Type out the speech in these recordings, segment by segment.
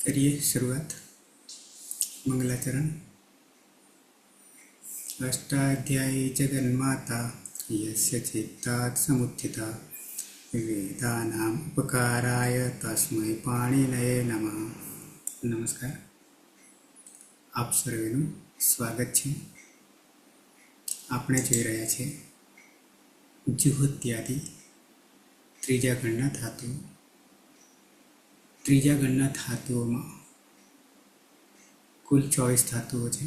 करिए शुरुआत। मंगलाचरण। अष्टाध्यायी जगन्माता यस्य चित्तात् समुत्थिता वेदानाम् उपकाराय तस्मै पाणिनये नमः। नमस्कार, आप सर्वेનું સ્વાગત છે। આપણે જોઈ રહ્યા છીએ જુહોત્યાદિ ત્રીજા ગણના ધાતુઓ। ત્રીજા ગણના ધાતુઓમાં કુલ 24 ધાતુઓ છે।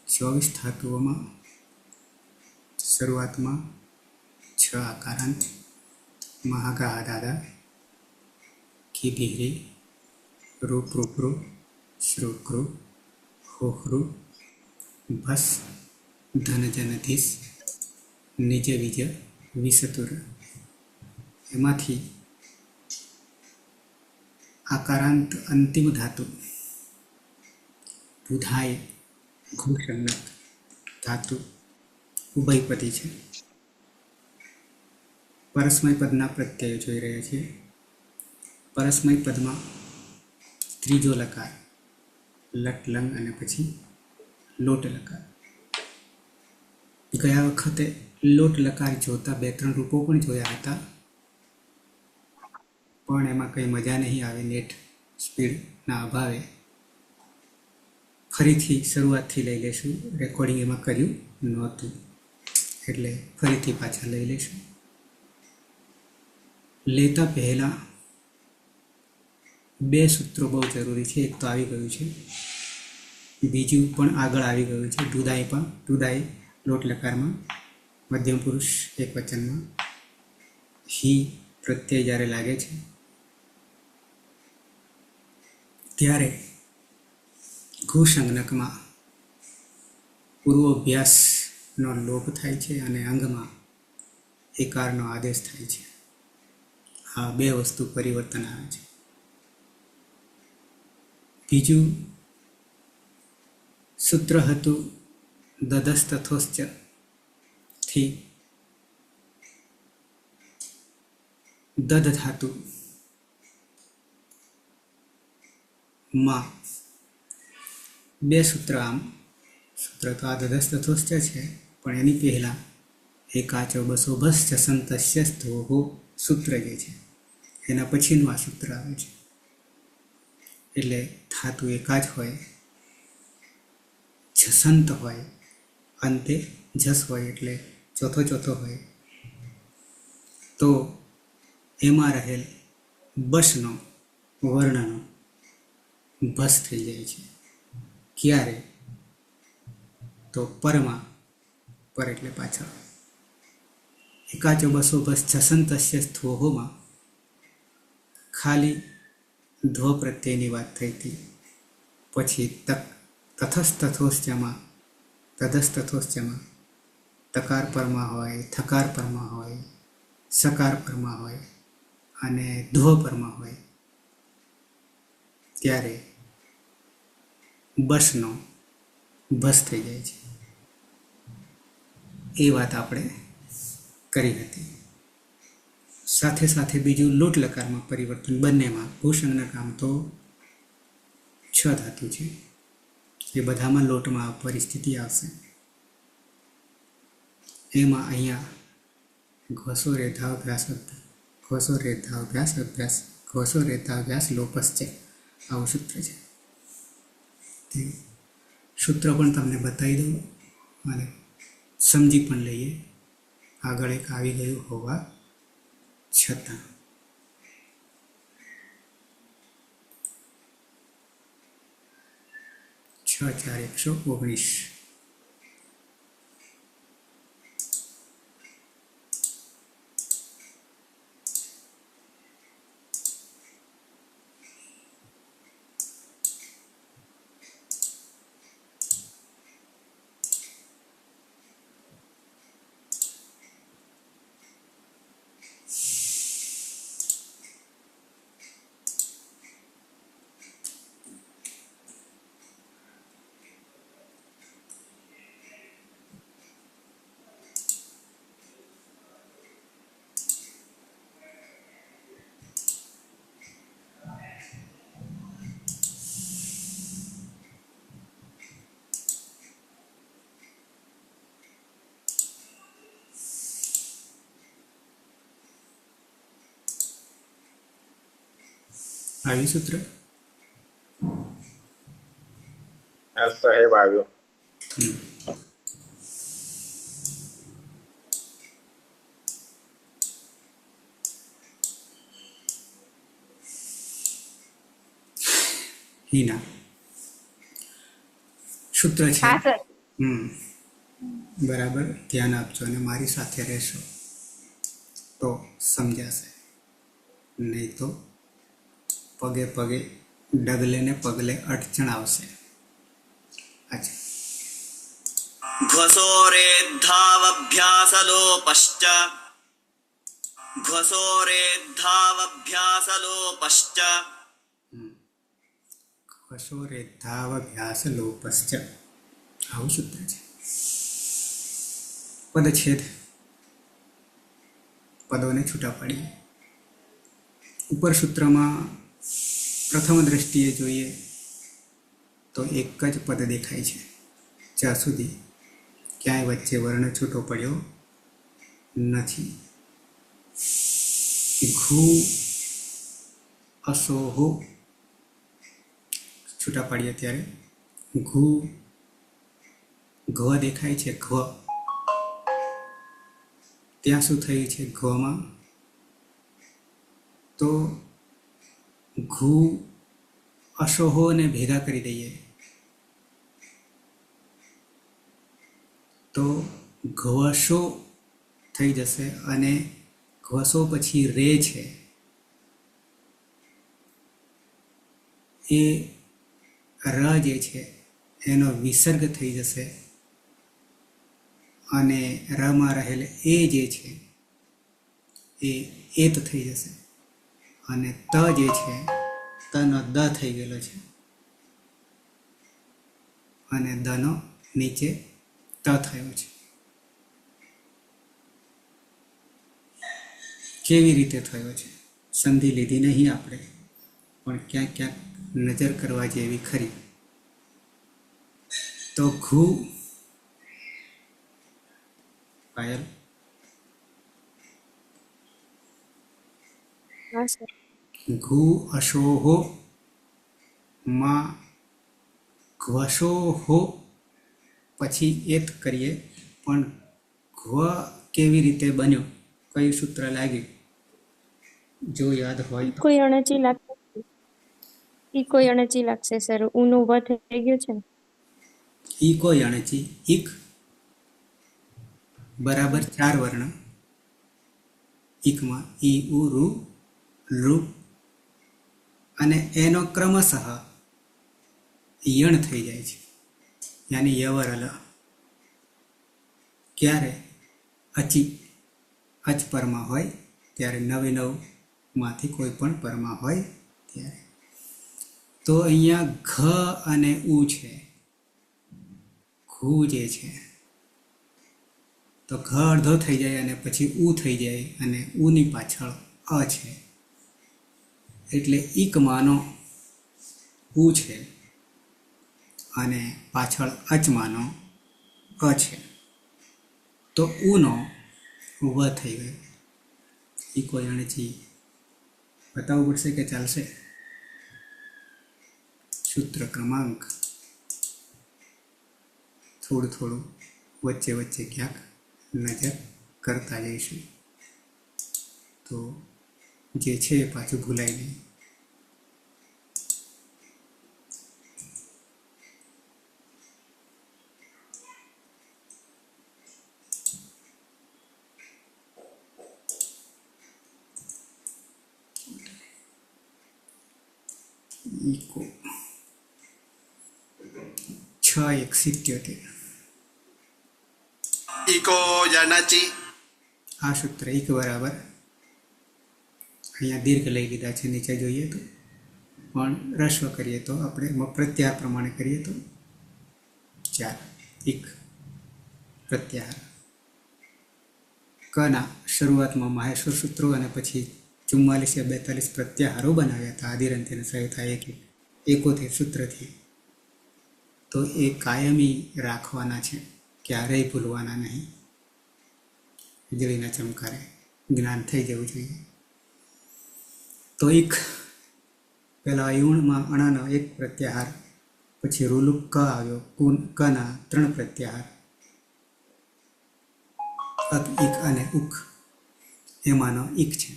24 ધાતુઓમાં શરૂઆતમાં 6 આકારાંત મહાગા દાદા ખીભીરે રૂપરૂપરૂ શ્રુકૃ હોહૃ ભસ ધનજનધીસ નિજ વિજ વિસતુર। એમાંથી આકારાંત અંતિમ ધાતુ બુધાય ઘુષણક ધાતુ ઉભયપદી છે। પરસ્મય પદના પ્રત્યયો જોઈ રહ્યા છીએ। પરસ્મય પદમાં ત્રીજો લકાર લટ લંગ અને પછી લોટ લકાર। ગયા વખતે લોટ લકાર જોતા 2-3 રૂપો પણ જોયા હતા, પણ એમાં કંઈ મજા નહીં આવે નેટ સ્પીડના અભાવે। ફરીથી શરૂઆતથી લઈ લઈશું। રેકોર્ડિંગ એમાં કર્યું નહોતું એટલે ફરીથી પાછા લઈ લઈશું। લેતા પહેલાં 2 સૂત્રો બહુ જરૂરી છે। એક તો આવી ગયું છે, બીજું પણ આગળ આવી ગયું છે। ઢુદાઈ લોટ લકારમાં મધ્યમ પુરુષ એક વચનમાં હી પ્રત્યય જ્યારે લાગે છે ત્યારે ઘુસંજ્ઞકમાં પૂર્વોભ્યાસનો લોપ થાય છે અને અંગમાં એકારનો આદેશ થાય છે। આ 2 વસ્તુ પરિવર્તન આવે છે। બીજું સૂત્ર હતું દધસ્તથોશ્ચ થી દધ ધાતુ માં 2 સૂત્ર। આમ સૂત્ર તો આ દધસ્તથોશ્ચ છે, પણ એની પહેલાં એકાચો બસો ભસ જસંતસ્ય સ્થોહો સૂત્ર જે છે એના પછીનું આ સૂત્ર આવે છે। એટલે ધાતુ એકા જ હોય, જસંત હોય, અંતે જસ હોય એટલે ચોથો હોય, તો એમાં રહેલ બસનો વર્ણનો ભસ થઈ જાય છે। ક્યારે? તો પરમાં, પર એટલે પાછળ। એકાચો બસો ભસ જસંતસ્ય સ્થોહોમાં ખાલી ધ્વ પ્રત્યયની વાત થઈ હતી, પછી તથસ્તથોશ્ચમાં તધસ્તથોશ્ચમાં તકાર પરમાં હોય, થકાર પરમાં હોય, સકાર પરમાં હોય અને ધ્વ પરમાં હોય ત્યારે બસનો ભસ થઈ જાય છે। એ વાત આપણે કરી હતી। સાથે સાથે બીજું લોટ લકારમાં પરિવર્તન બંનેમાં ભૂષણના કામ તો 6 ધાતુ છે, એ બધામાં લોટમાં આ પરિસ્થિતિ આવશે। એમાં અહીંયા ઘોસો રેધાભ્યાસ ઘોસો રેધાભ્યાસ અભ્યાસ ઘોસો રેધાભ્યાસ લોપશ્ચે આવું સૂત્ર છે। તે સૂત્ર પણ તમને બતાવી દઉં અને સમજી પણ લઈએ, આગળ એક આવી ગયું હોવા છતાં। 6 4 119। આવ્યું સૂત્ર? સાહેબ આવ્યો. હિના સૂત્ર છે. હા સર. બરાબર ધ્યાન આપજો અને મારી સાથે રહેશો તો સમજાશે, નહીં તો પગે પગે ડગલે ને પગલે અડચણ આવશે. અચ્છા, घ्वसोरेद्धावभ्यासलोपश्च घ्वसोरेद्धावभ्यासलोपश्च ઘસોરેદ્ધાવભ્યાસ લોપશ્ચ, આવું સૂત્ર છે. પદછેદ, પદોને છૂટા પાડીએ. ઉપર સૂત્રમાં પ્રથમ દ્રષ્ટિએ જોઈએ તો એક જ પદ દેખાય છે. જ્યાં સુધી ક્યાંય વચ્ચે વર્ણ છૂટો પડ્યો નથી. ઘુ અસોહો છૂટા પાડીએ ત્યારે ઘુ ઘ દેખાય છે. ઘ ત્યાં શું થયું છે ઘમાં? તો ઘુ અસોહોને ભેગા કરી દઈએ તો ઘવસો થઈ જશે, અને ઘવસો પછી રે છે એ ર જે છે એનો વિસર્ગ થઈ જશે, અને રમાં રહેલ એ જે છે એ એત થઈ જશે, અને ત જે છે તનો દ થઈ ગયેલો છે, અને દનો નીચે ત થયો છે. કેવી રીતે થયો છે? સંધિ લીધી નહીં આપણે, પણ ક્યાંક ક્યાંક નજર કરવા જેવી ખરી. તો ઘુ, પાયલ, હા સર. ઘુ અશોહો માં ઘ્વશોહો પછી એત કરીએ, પણ ઘ્વ કેવી રીતે બન્યો, કયું સૂત્ર લાગ્યું? જો યાદ હોય તો. કોઈ અણચી લાગશે. ઈ કોઈ અણચી લાગશે સર. ઉનો વ થઈ ગયો છે ને. ઈ કોઈ અણચી, ઈક બરાબર 4 વર્ણ. ઈકમાં ઈ ઉ રૂ લૃ, અને એનો ક્રમશઃ યણ થઈ જાય છે, યાની યવર અલ. ક્યારે? અચી અચ પરમાં હોય ત્યારે, નવે નવમાંથી કોઈ પણ પરમાં હોય ત્યારે. તો અહીંયા ઘ અને ઉ છે. ઘુ જે છે તો ઘ અડધો થઈ જાય અને પછી ઉ થઈ જાય, અને ઉની પાછળ અ છે, એટલે ઈકમાંનો ઉ છે અને પાછળ અચમાંનો અ છે, તો ઉનો વ થઈ ગયો. એ કોઈ અણચી બતાવવું પડશે કે ચાલશે? સૂત્ર ક્રમાંક થોડું થોડું વચ્ચે વચ્ચે ક્યાંક નજર કરતા જઈશું, તો જે છે એ પાછું ભૂલાય નહીં. ઇકો 6:77. इको जनचि આ સૂત્ર એક બરાબર, અહીંયા દીર્ઘ લઈ લીધા છે, નીચે જોઈએ તો, પણ રસ્વ કરીએ તો આપણે પ્રત્યાહાર પ્રમાણે કરીએ તો 4 એક પ્રત્યાહાર. કના શરૂઆતમાં માહેશ્વર સૂત્રો અને પછી 44 या 42 પ્રત્યાહારો બનાવ્યા હતા આદિરંત્યને સહિતા એકોતેર સૂત્રથી. તો એ કાયમી રાખવાના છે, ક્યારેય ભૂલવાના નહીં. વીજળીના ચમકારે જ્ઞાન થઈ જવું જોઈએ. તો એક પહેલાં અયુણમાં અણાનો એક પ્રત્યાહાર, પછી રૂલુક ક આવ્યો, કના 3 પ્રત્યાહાર, અક, ઇક અને ઉક એમાંનો ઇક છે.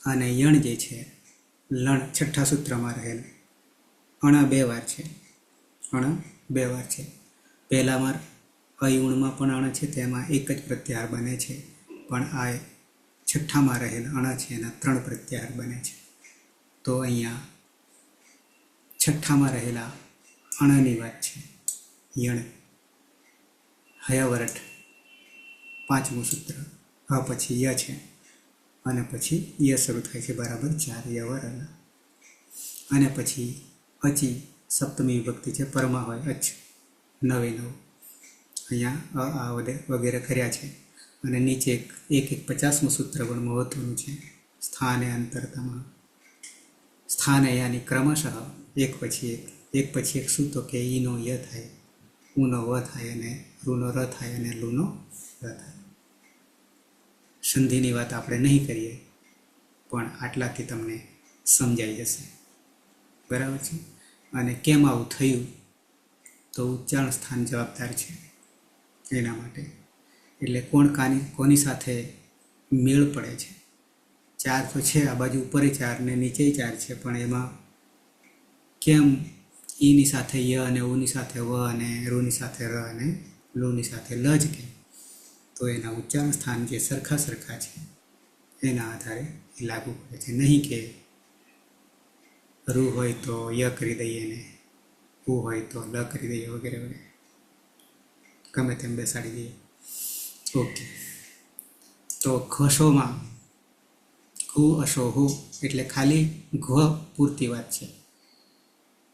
અને યણ જે છે લણ છઠ્ઠા સૂત્રમાં રહેલ અણા 2 વાર છે. અણ 2 વાર છે. પહેલામાં અયુણમાં પણ અણ છે, તેમાં એક જ પ્રત્યાહાર બને છે, પણ આ છઠ્ઠામાં રહેલ અણ છે એના 3 પ્રત્યાહાર બને છે. તો અહીંયા છઠ્ઠામાં રહેલા અણની વાત છે. યણ હયાવરટ 5મું સૂત્ર, હ પછી ય છે અને પછી ય શરૂ થાય છે બરાબર 4 યવર. અને પછી અચી સપ્તમી વિભક્તિ છે, પરમાં હોય અચ 9 અહીંયા આ વગેરે કર્યા છે. અને નીચે એક 50મું સૂત્ર પણ મહત્વનું છે. સ્થાને અંતરતામાં સ્થાને યાની ક્રમશઃ એક પછી એક શું, તો કે ઈનો ય થાય, ઉનો વ થાય અને રૂનો ર થાય અને લુનો ર થાય. સંધિની વાત આપણે નહીં કરીએ, પણ આટલાથી તમને સમજાઈ જશે. બરાબર છે. અને કેમ આવું થયું, તો ઉચ્ચારણ સ્થાન જવાબદાર છે એના માટે. એટલે કોની સાથે મેળ પડે છે. 4 તો છે, આ બાજુ ઉપર 4 ને નીચે 4 છે, પણ એમાં કેમ ઈની સાથે ય અને ઉની સાથે વ અને રૂની સાથે ર અને લુની સાથે લ જ કેમ, તો એના ઉચ્ચારણ સ્થાન જે સરખા છે એના આધારે એ લાગુ પડે છે. નહીં કે રૂ હોય તો ય કરી દઈએ ને ઉ હોય તો લ કરી દઈએ વગેરે વગેરે, ગમે તેમ બેસાડી દઈએ. ઓકે. તો ઘશોમાં ઘુ અશો હુ એટલે ખાલી ઘ પૂરતી વાત છે,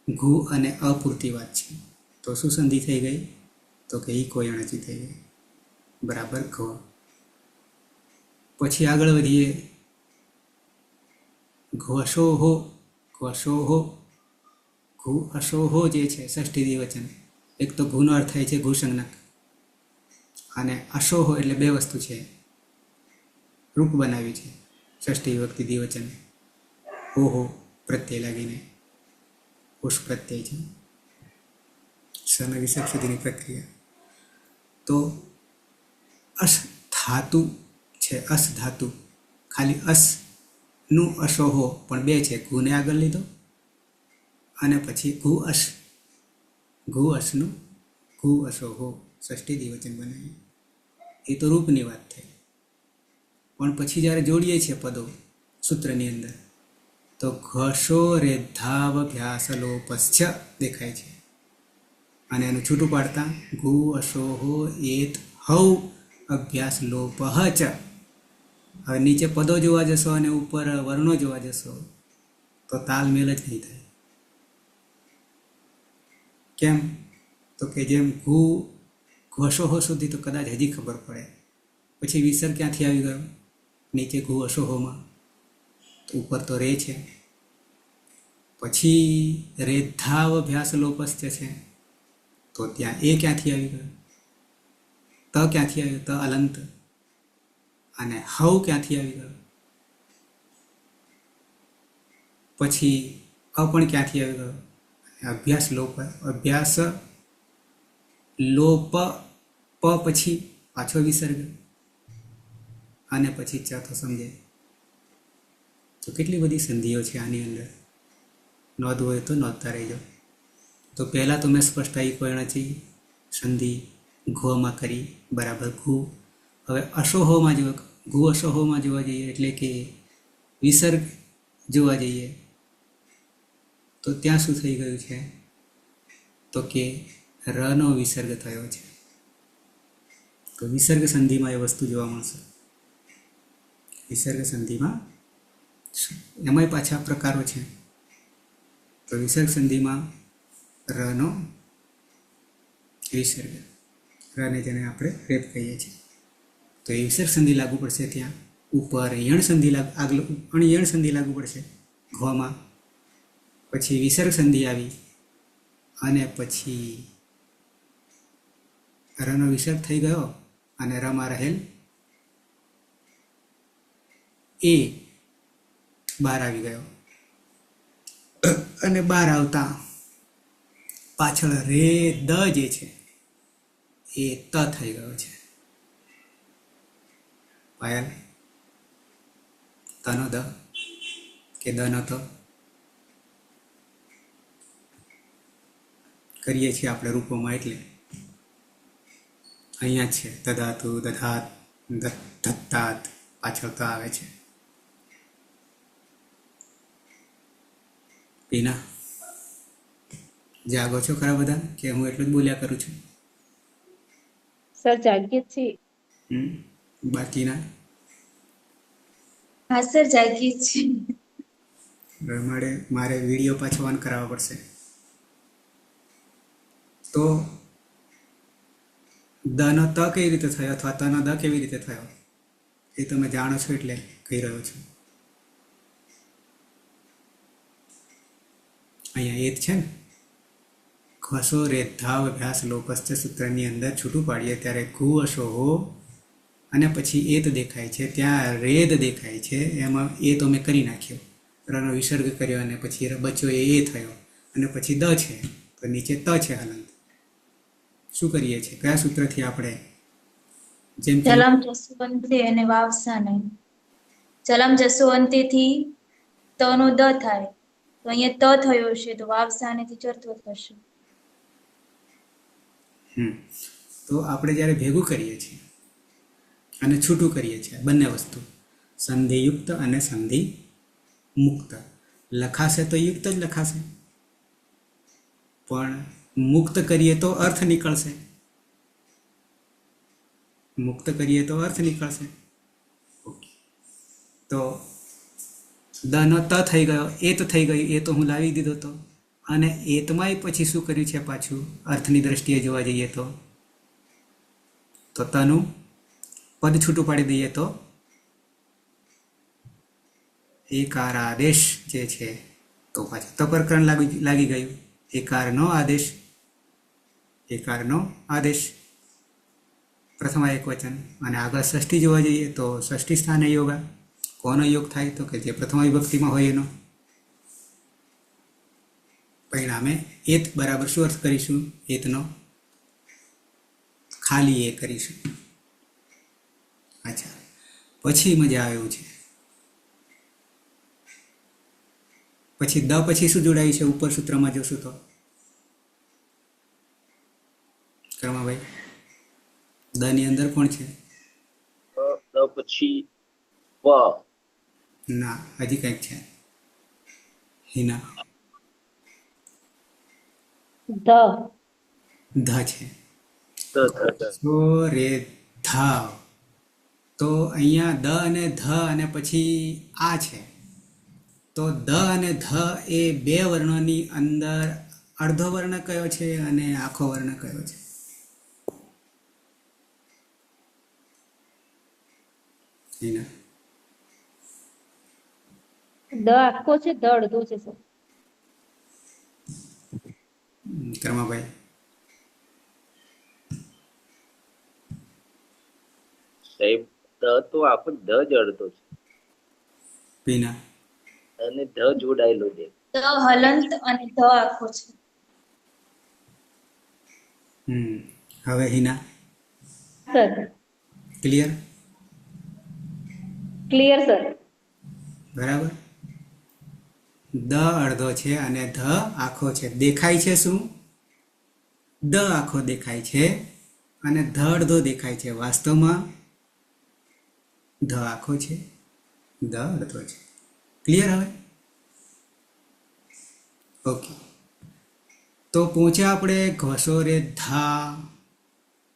ઘુ અને અપૂરતી વાત છે. તો શું સંધિ થઈ ગઈ, તો કે ઈ કોઈ અણચી થઈ ગઈ બરાબર ઘ. પછી આગળ વધીએ. ઘશોહો, ઘશોહો, ઘુ અશોહો જે છે ષષ્ઠી દ્વિવચન. એક તો ઘુનો અર્થ થાય છે ઘુસંજ્ઞક, અને અશોહો એટલે 2 વસ્તુ છે, રૂપ બનાવી છે ષષ્ઠી વિભક્તિ દ્વિવચન. ઓહો પ્રત્યય લાગીને ઉષ પ્રત્યય છે, સન વિસર્ગ સુધીની પ્રક્રિયા. તો અસ ધાતુ છે, અસ ધાતુ, ખાલી અસ નું અશોહો પણ 2 છે, ઘુને આગળ લીધો અને પછી ઘુ અસનું ઘુ અશોહો ષષ્ઠી દ્વિવચન બનાવી. એ તો રૂપની વાત થઈ. પણ પછી જ્યારે જોડીએ છીએ પદો સૂત્રની અંદર, તો ઘશો રેધાવ ભ્યાસ લોપશ્ચ દેખાય છે. અને એનું છૂટું પાડતા ઘુ અશોહો એત હૌ અભ્યાસ લોપહ ચ. હવે નીચે પદો જોવા જશો અને ઉપર વર્ણો જોવા જશો તો તાલમેલ જ નહીં થાય. કેમ, તો કે જેમ ઘશોહો સુધી તો કદાચ હજી ખબર પડે, પછી વિસર્ગ ક્યાંથી આવી ગયો, નીચે ઘુ અશોહોમાં, તો ઉપર તો રે છે. પછી રેધાવ અભ્યાસ લોપસ્ચ છે, તો ત્યાં એ ક્યાંથી આવી ગયો, ત ક્યાંથી આવ્યો, ત અલંત. અને હવ ક્યાંથી આવી ગયો, પછી અ પણ ક્યાંથી આવી ગયો, અભ્યાસ લોપ પ પછી પાછો વિસર્ગ અને પછી ચ તો સમજે. તો કેટલી બધી સંધિઓ છે આની અંદર, નોંધ હોય તો નોંધતા રહેજો. તો પહેલાં તો મેં સ્પષ્ટાઈ કોયણચી સંધિ ઘમાં કરી બરાબર ઘુ. હવે અશોહોમાં ઘુ અશોહોમાં જોવા જઈએ, એટલે કે વિસર્ગ જોવા જઈએ, તો ત્યાં શું થઈ ગયું છે, તો કે રનો વિસર્ગ થયો છે. તો વિસર્ગ સંધિમાં એ વસ્તુ જોવા મળશે. વિસર્ગ સંધિમાં એમાંય પાછા પ્રકારો છે. તો વિસર્ગ સંધિમાં રનો વિસર્ગ, રને જેને આપણે રેપ કહીએ છીએ, તો એ વિસર્ગ સંધિ લાગુ પડશે. ત્યાં ઉપર યણ સંધિ અણયણ સંધિ લાગુ પડશે ઘમાં. પછી વિસર્ગ સંધિ આવી અને પછી રનો વિસર્ગ થઈ ગયો અને રમાં રહેલ એ બહાર આવી ગયો. અને બહાર આવતા પાછળ રે દ જે છે એ ત થઈ ગયો છે. પાયલ, તનો દ કે દનો ત કરીએ છીએ આપણે રૂપોમાં, એટલે અહીંયા છે દધાતુ, દધાત, ધત્તાત, પાછળ તો આવે છે. પીના, જાગો છો ખરા બધા કે હું એટલું જ બોલ્યા કરું છું? સર જાગીએ જ છીએ. બાકીના હા સર, જાગીએ છીએ. હવે મારે વિડીયો પાછો ઓન કરાવવા પડશે. તો દનો ત કેવી રીતે થયો અથવા તનો દ કેવી રીતે થયો એ તમે જાણો છો એટલે કહી રહ્યો છું. અહીંયા એત છે ને, ઘસો રેધાવ અભ્યાસ લોપસ્થ સૂત્રની અંદર છૂટું પાડીએ ત્યારે ઘુ અશો હો અને પછી એત દેખાય છે, ત્યાં રેદ દેખાય છે, એમાં એ તો મેં કરી નાખ્યો, રનો વિસર્ગ કર્યો અને પછી બચ્યો એ થયો અને પછી દ છે તો નીચે ત છે હલંત. શું કરીએ છીએ? કયા સૂત્રથી આપણે? જેમ કે ચલમ જસુવંતે અને વાવસાને. ચલમ જસુવંતેથી તનો દ થાય, તો અહીંયા ત થયો છે તો વાવસાનેથી ચર્ત્વ થશે. તો આપણે જ્યારે ભેગું કરીએ છીએ અને છૂટું કરીએ છીએ બંને વસ્તુ, સંધિયુક્ત અને સંધિ મુક્ત, લખાશે તો યુક્ત જ લખાશે, પણ મુક્ત કરીએ તો અર્થ નીકળશે. મુક્ત કરીએ તો અર્થ નીકળશે. ઓકે, તો દનો ત થઈ ગયો, એત થઈ ગયું, એ તો હું લાવી દીધો તો, અને એતમાંય પછી શું કર્યું છે પાછું અર્થની દ્રષ્ટિએ જોવા જઈએ તો તનું પદ છૂટું પાડી દઈએ તો એકાર આદેશ જે છે તો પાછું તપરકરણ લાગી ગયું. એકારનો આદેશ પ્રથમ એક વચન, અને આગળ ષષ્ઠી જોવા જઈએ તો ષષ્ઠી સ્થાને યોગા. કોનો યોગ થાય? તો કે જે પ્રથમ વિભક્તિમાં હોય એનો. પરિણામે એત બરાબર શું અર્થ કરીશું? એતનો ખાલી એ કરીશું. અચ્છા, પછી મજા આવે એવું છે. પછી દ પછી શું જોડાયું છે ઉપર સૂત્રમાં જોશું તો? કર્માભાઈ, દ ની અંદર કોણ છે? પછી વ. ના, હજી કંઈક છે. હિના, ધ છે. સો રે ધ. તો અહીંયા દ અને ધ અને પછી આ છે. તો દ અને ધ એ બે વર્ણોની અંદર અડધો વર્ણ કયો છે અને આખો વર્ણ કયો છે? હિના, દ આખો છે, દ અડધો છે સર. કર્માભાઈ, સાહેબ, દ તો આખો દ જ અડધો છે પીના, અને ધ જોડાયેલો છે. દ હલંત અને ધ આખો છે. હવે Hina, sir clear? Clear sir. બરાબર. દ અડધો છે અને ધ આખો છે. દેખાય છે શું? દ આખો દેખાય છે અને ધ અડધો દેખાય છે. વાસ્તવમાં ધ આખો છે, દ અડધો છે. ક્લિયર? હવે ઓકે, તો પહોંચ્યા આપણે ઘસો રે ધા.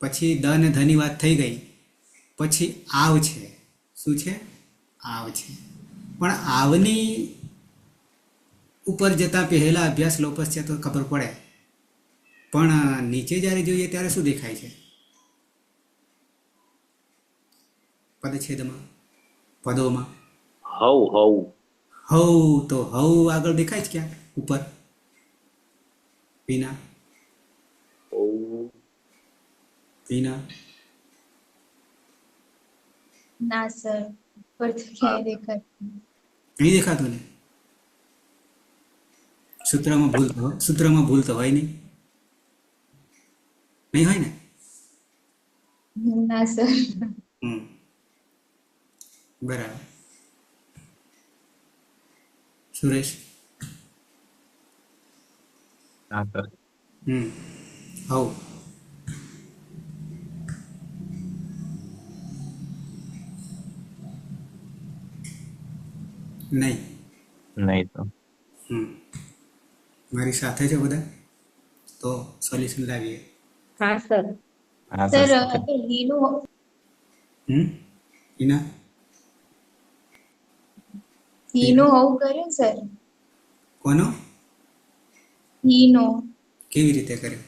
પછી દ ને ધની વાત થઈ ગઈ. પછી આવ છે. શું છે? આવ છે. પણ આવની ઉપર જતા પહેલા અભ્યાસ લોપસ છે તો ખબર પડે, પણ નીચે જ્યારે જોઈએ ત્યારે શું દેખાય છે? પદછેદમાં, પદોમાં હવ. તો હવ આગળ દેખાય છે ક્યાં ઉપર? પીના, ના સર, ઉપર તો ક્યાંય દેખાતું. નહીં દેખાતું ને? સૂત્રમાં ભૂલ તો હોય નહીં હોય ને. ના સર. હમ બરાબર. સુરેશ. હા સર. હવ નહીં. નહીં તો મારી સાથે છે બધા, તો સોલ્યુશન લાવીએ. હા સર. હા સર સર. હીનું ઈના હોવું કર્યું સર. કોનો હીનો કેવી રીતે કર્યો?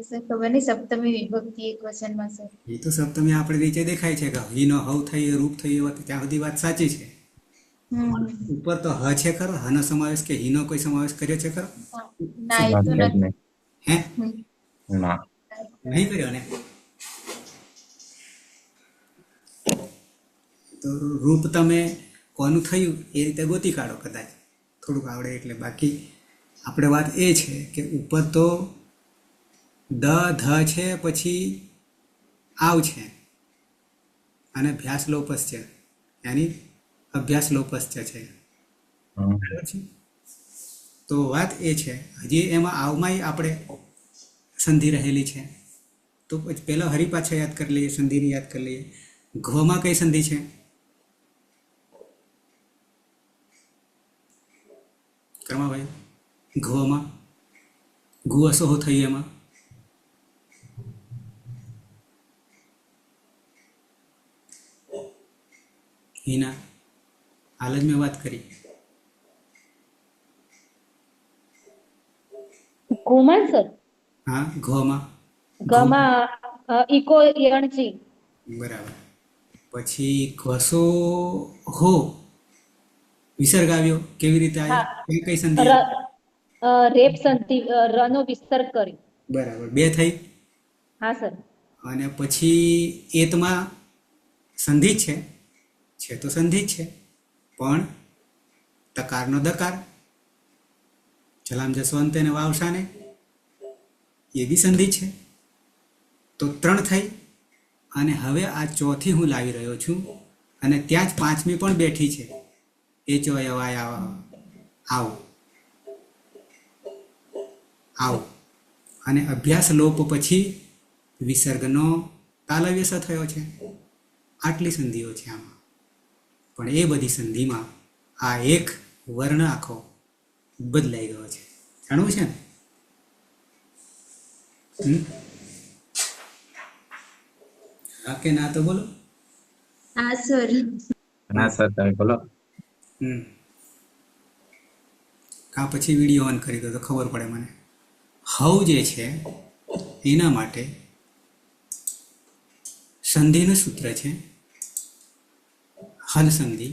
સર ખબર નહીં, સપ્તમી વિભક્તિ એક વચનમાં સર. એ તો સપ્તમી આપણે નીચે દેખાય છે કે હીનો હવ થઈ રૂપ થઈ ત્યાં બધી વાત સાચી છે. ઉપર તો હ છે ખરો, હનો સમાવેશ કે હીનો કોઈ સમાવેશ કર્યો છે ખરો? ના એ તો નથી. હે ના. નહીં કર્યો ને. તો રૂપ તમે કોનું થયું એ રીતે ગોતી કાઢો, કદાચ થોડુંક આવડે એટલે. બાકી આપણે વાત એ છે કે ઉપર તો ધ છે, પછી આવ છે અને અભ્યાસ લોપસ છે, યાની અભ્યાસ લોપસ છે. બરાબર છે. તો વાત એ છે, હજી એમાં આવમાંય આપણે સંધિ રહેલી છે. તો પછી પહેલાં હરી પાછા યાદ કરી લઈએ, સંધિને યાદ કરી લઈએ. ઘમાં કઈ સંધિ છે? કર્માભાઈ, ઘમાં ઘુઅસો થઈ એમાં હિના હાલ જ મેં વાત કરી. ઘુમન સર. હા, ઘમાં ગમાં ઇકો યણચી. બરાબર. પછી ઘસો હો વિસર્ગ આવ્યો, કેવી રીતે આવ્યો? કઈ સંધિ આવી? રેપ સંધિ, રનો વિસ્તર્ક કરી. બરાબર, બે થઈ. હા સર. અને પછી એતમાં સંધિ જ છે તો સંધિ જ છે, પણ તકારનો દકાર, જલામ જસવંત અને વાવસાને એ બી સંધિ છે. તો 3 થઈ. અને હવે આ ચોથી હું લાવી રહ્યો છું, અને ત્યાં જ 5મી પણ બેઠી છે. એ ચોયવાય આવ અને અભ્યાસ લોપ પછી વિસર્ગનો તાલવ્ય સ થયો છે. આટલી સંધિઓ છે આમાં. પણ એ બધી સંધિમાં આ એક વર્ણ આખો બદલાઈ ગયો છે. જાણવું છે ને? હા કે ના તો બોલો. હા સર. ના સર, તમે બોલો. કાં પછી વિડીયો ઓન કરી દો તો ખબર પડે મને. હવ જે છે એના માટે સંધિનું સૂત્ર છે હલ સંધિ.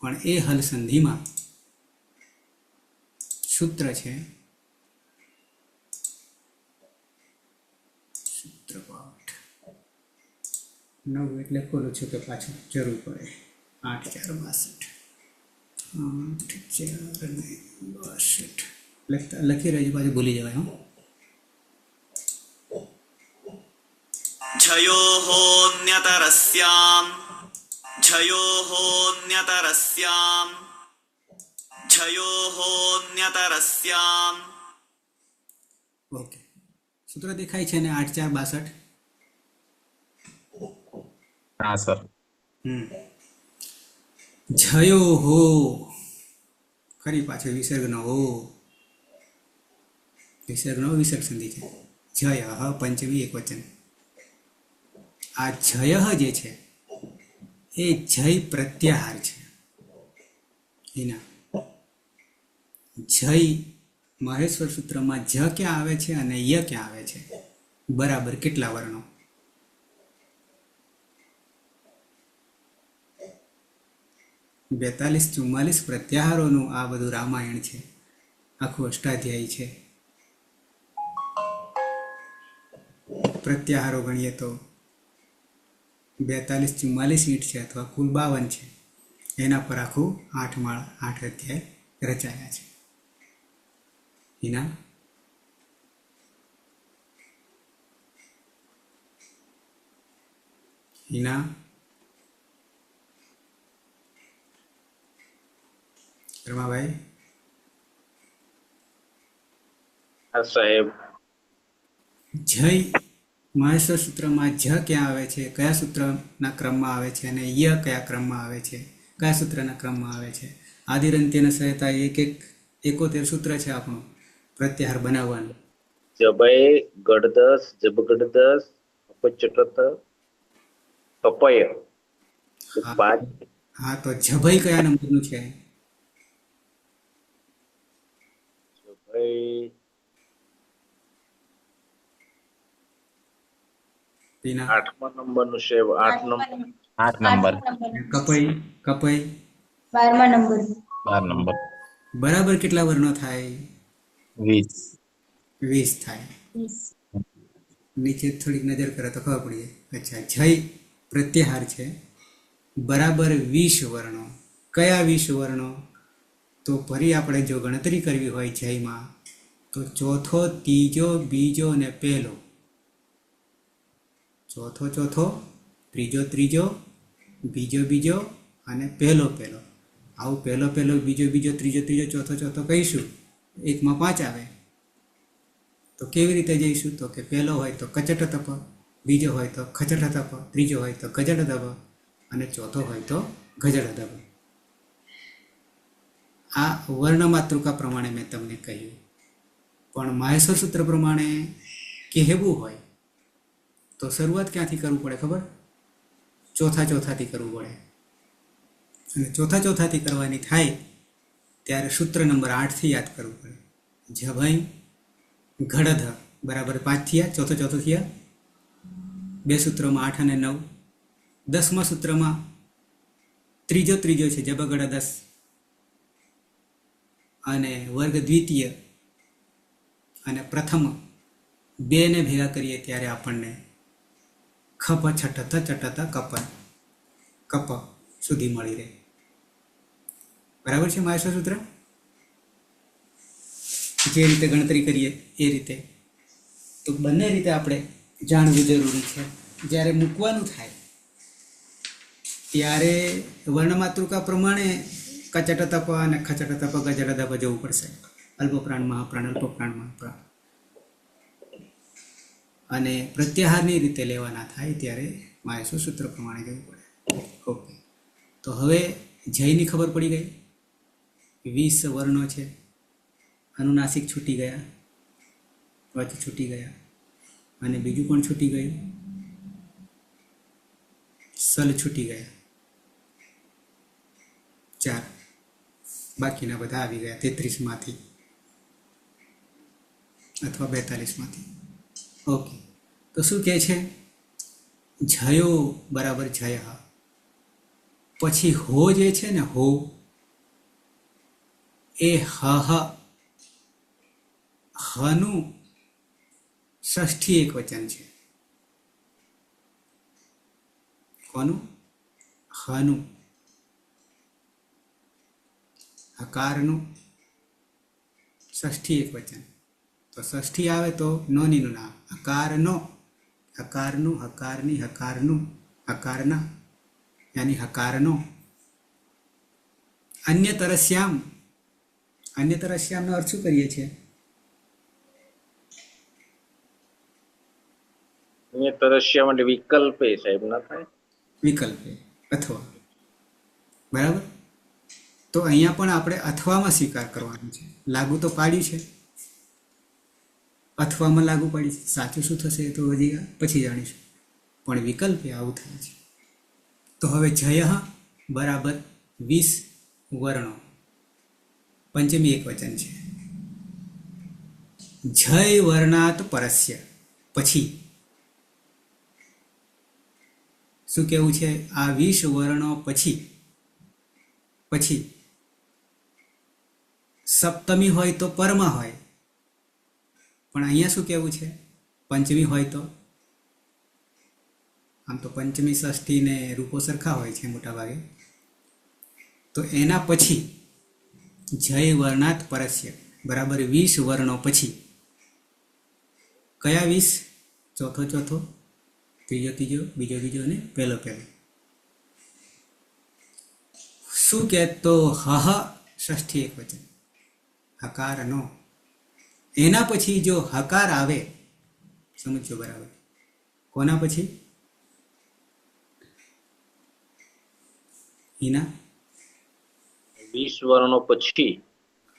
પણ એ હલ સંધિમાં સૂત્ર છે સૂત્રપાઠ 9 એટલે ખોલું છું કે પાછું જરૂર પડે. 8 4 62 લખી રહેજો, પાછું ભૂલી જવાય. હો झयोहोऽन्यतरस्याम् झयोहोऽन्यतरस्याम् झयोहोऽन्यतरस्याम् ઓકે. સૂત્ર દેખાય છે ને? 8 4 62. હા સર. જયો હો, ખરી પાછળ વિસર્ગનો હો, વિસર્ગનો વિસર્ગ સંધિ છે. જય હ પંચમી એક વચન. આ જય જે છે એ જય પ્રત્યાહાર છે. એના જય મહેશ્વર સૂત્રમાં જ ક્યાં આવે છે અને ય ક્યાં આવે છે? બરાબર કેટલા વર્ણો? બેતાલીસ 44 પ્રત્યાહારોનું આ બધું રામાયણ છે, આખું અષ્ટાધ્યાયી છે. પ્રત્યાહારો ગણીએ તો 42 44 ઈંટ છે, અથવા કુલ 52 છે. એના પર આખું 8 માળ 8 અધ્યાય રચાયા છે. હિના હિના રમાભાઈ હા સાહેબ. જય મહેશ્વર સૂત્રમાં જ ક્યાં આવે છે, કયા સૂત્રના ક્રમમાં આવે છે, અને ય કયા ક્રમમાં આવે છે, કયા સૂત્રના ક્રમમાં આવે છે. આદિરંત્યના સહાયતા એક 71 સૂત્ર છે આપણું પ્રત્યાહાર બનાવવાનું. જબય ગડદસ જબગડદસ અપચટત અપય. હા. 5. હા, તો જભઈ કયા નંબરનું છે? જબય ટીના 8મા નંબરનું છે. 8 નંબર. 8 નંબર. કપઈ 12મા નંબર. 12 નંબર. બરાબર કેટલા વર્ણો થાય? 20. 20 થાય. 20. નીચે થોડીક નજર કરે તો ખબર પડી જાય. અચ્છા, જય પ્રત્યાહાર છે, બરાબર 20 વર્ણો. કયા 20 વર્ણો? તો ફરી આપણે જો ગણતરી કરવી હોય જયમાં તો ચોથો, ત્રીજો, બીજો અને પહેલો. ચોથો, ત્રીજો, બીજો અને પહેલો. આવું પહેલો, બીજો, ત્રીજો, ચોથો કહીશું. 1માં 5 આવે. તો કેવી રીતે જઈશું? તો કે પહેલો હોય તો કચટ તપ, બીજો હોય તો ખચટ તપ, ત્રીજો હોય તો ગજટ તપ અને ચોથો હોય તો ગજટ તપ. આ વર્ણમાતૃકા પ્રમાણે મેં તમને કહ્યું. પણ માહેશ્વર સૂત્ર પ્રમાણે કહેવું હોય તો શરૂઆત ક્યાંથી કરવું પડે ખબર? ચોથાથી કરવું પડે. અને ચોથાથી કરવાની થાય ત્યારે સૂત્ર નંબર 8થી યાદ કરવું પડે. જભઈ ઘડધ બરાબર 5 થયા, ચોથો થયા. 2 સૂત્રોમાં 8 અને 9. 10મા સૂત્રમાં ત્રીજો છે જબગડ 10 અને વર્ગ દ્વિતીય અને પ્રથમ 2 ને ભેગા કરીએ ત્યારે આપણને ખપ છઠ્ઠ કપ સુધી મળી રહે. બરાબર છે માહેશ્વર સૂત્ર? જે રીતે ગણતરી કરીએ એ રીતે. તો બંને રીતે આપણે જાણવું જરૂરી છે. જ્યારે મૂકવાનું થાય ત્યારે વર્ણમાતૃકા પ્રમાણે કચટ તપ અને ખચટ તપ ગજટ તપ જવું પડશે. અલ્પપ્રાણ, મહાપ્રાણ, અલ્પપ્રાણ, મહાપ્રાણ. અને પ્રત્યાહારની રીતે લેવાના થાય ત્યારે માહેશ્વર સૂત્ર પ્રમાણે જવું પડે. ઓકે, તો હવે જયની ખબર પડી ગઈ. 20 વર્ણો છે. અનુનાસિક છૂટી ગયા, વચ છૂટી ગયા અને બીજું પણ છૂટી ગયું, સલ છૂટી ગયા. 4 બાકીના બધા આવી ગયા 33માંથી અથવા 42માંથી. ઓકે, તો શું કહે છે? જયો બરાબર જય. પછી હો જે છે ને, હો એ હનું ષષ્ઠી એક વચન છે. કોનું? હનું. હકારનું ષષ્ઠી એક વચન. તો ષષ્ઠી આવે તો નોનીનું નામ. હકારનો, હકારનું, હકારની, હકારનું, હકારના યાની હકારનો. અન્યતરસ્યામનો અર્થ શું કરીએ છીએ? તરસ્યા માટે વિકલ્પે સાહેબ ના થાય? વિકલ્પે, અથવા. બરાબર? તો અહીંયા પણ આપણે અથવામાં સ્વીકાર કરવાનું છે. લાગુ તો પાડ્યું છે, અથવામાં લાગુ પાડી છે. સાચું શું થશે એ તો હજી પછી જાણીશું, પણ વિકલ્પે આવું થાય છે. તો હવે જય બરાબર 20 વર્ણો. પંચમી એક વચન છે. જય વર્ણાત પરસ્ય. પછી શું કેવું છે? આ 20 વર્ણો પછી સપ્તમી હોય તો પરમાં હોય, પણ અહીંયા શું કેવું છે? પંચમી હોય તો. આમ તો પંચમી, ષષ્ઠી ને રૂપો સરખા હોય છે મોટા ભાગે, તો એના પછી જય વર્ણાત પરસ્ય બરાબર 20 વર્ણો પછી કયા 20? ચોથો ચોથો, ત્રીજો ત્રીજો, બીજો બીજો અને પહેલો પહેલો. શું કે તો હહ ષષ્ઠી એક વચન, હકાર નો. એના પછી જો હકાર આવે, સમજો બરાબર, કોના પછી? હિના 20 વર્ણો પછી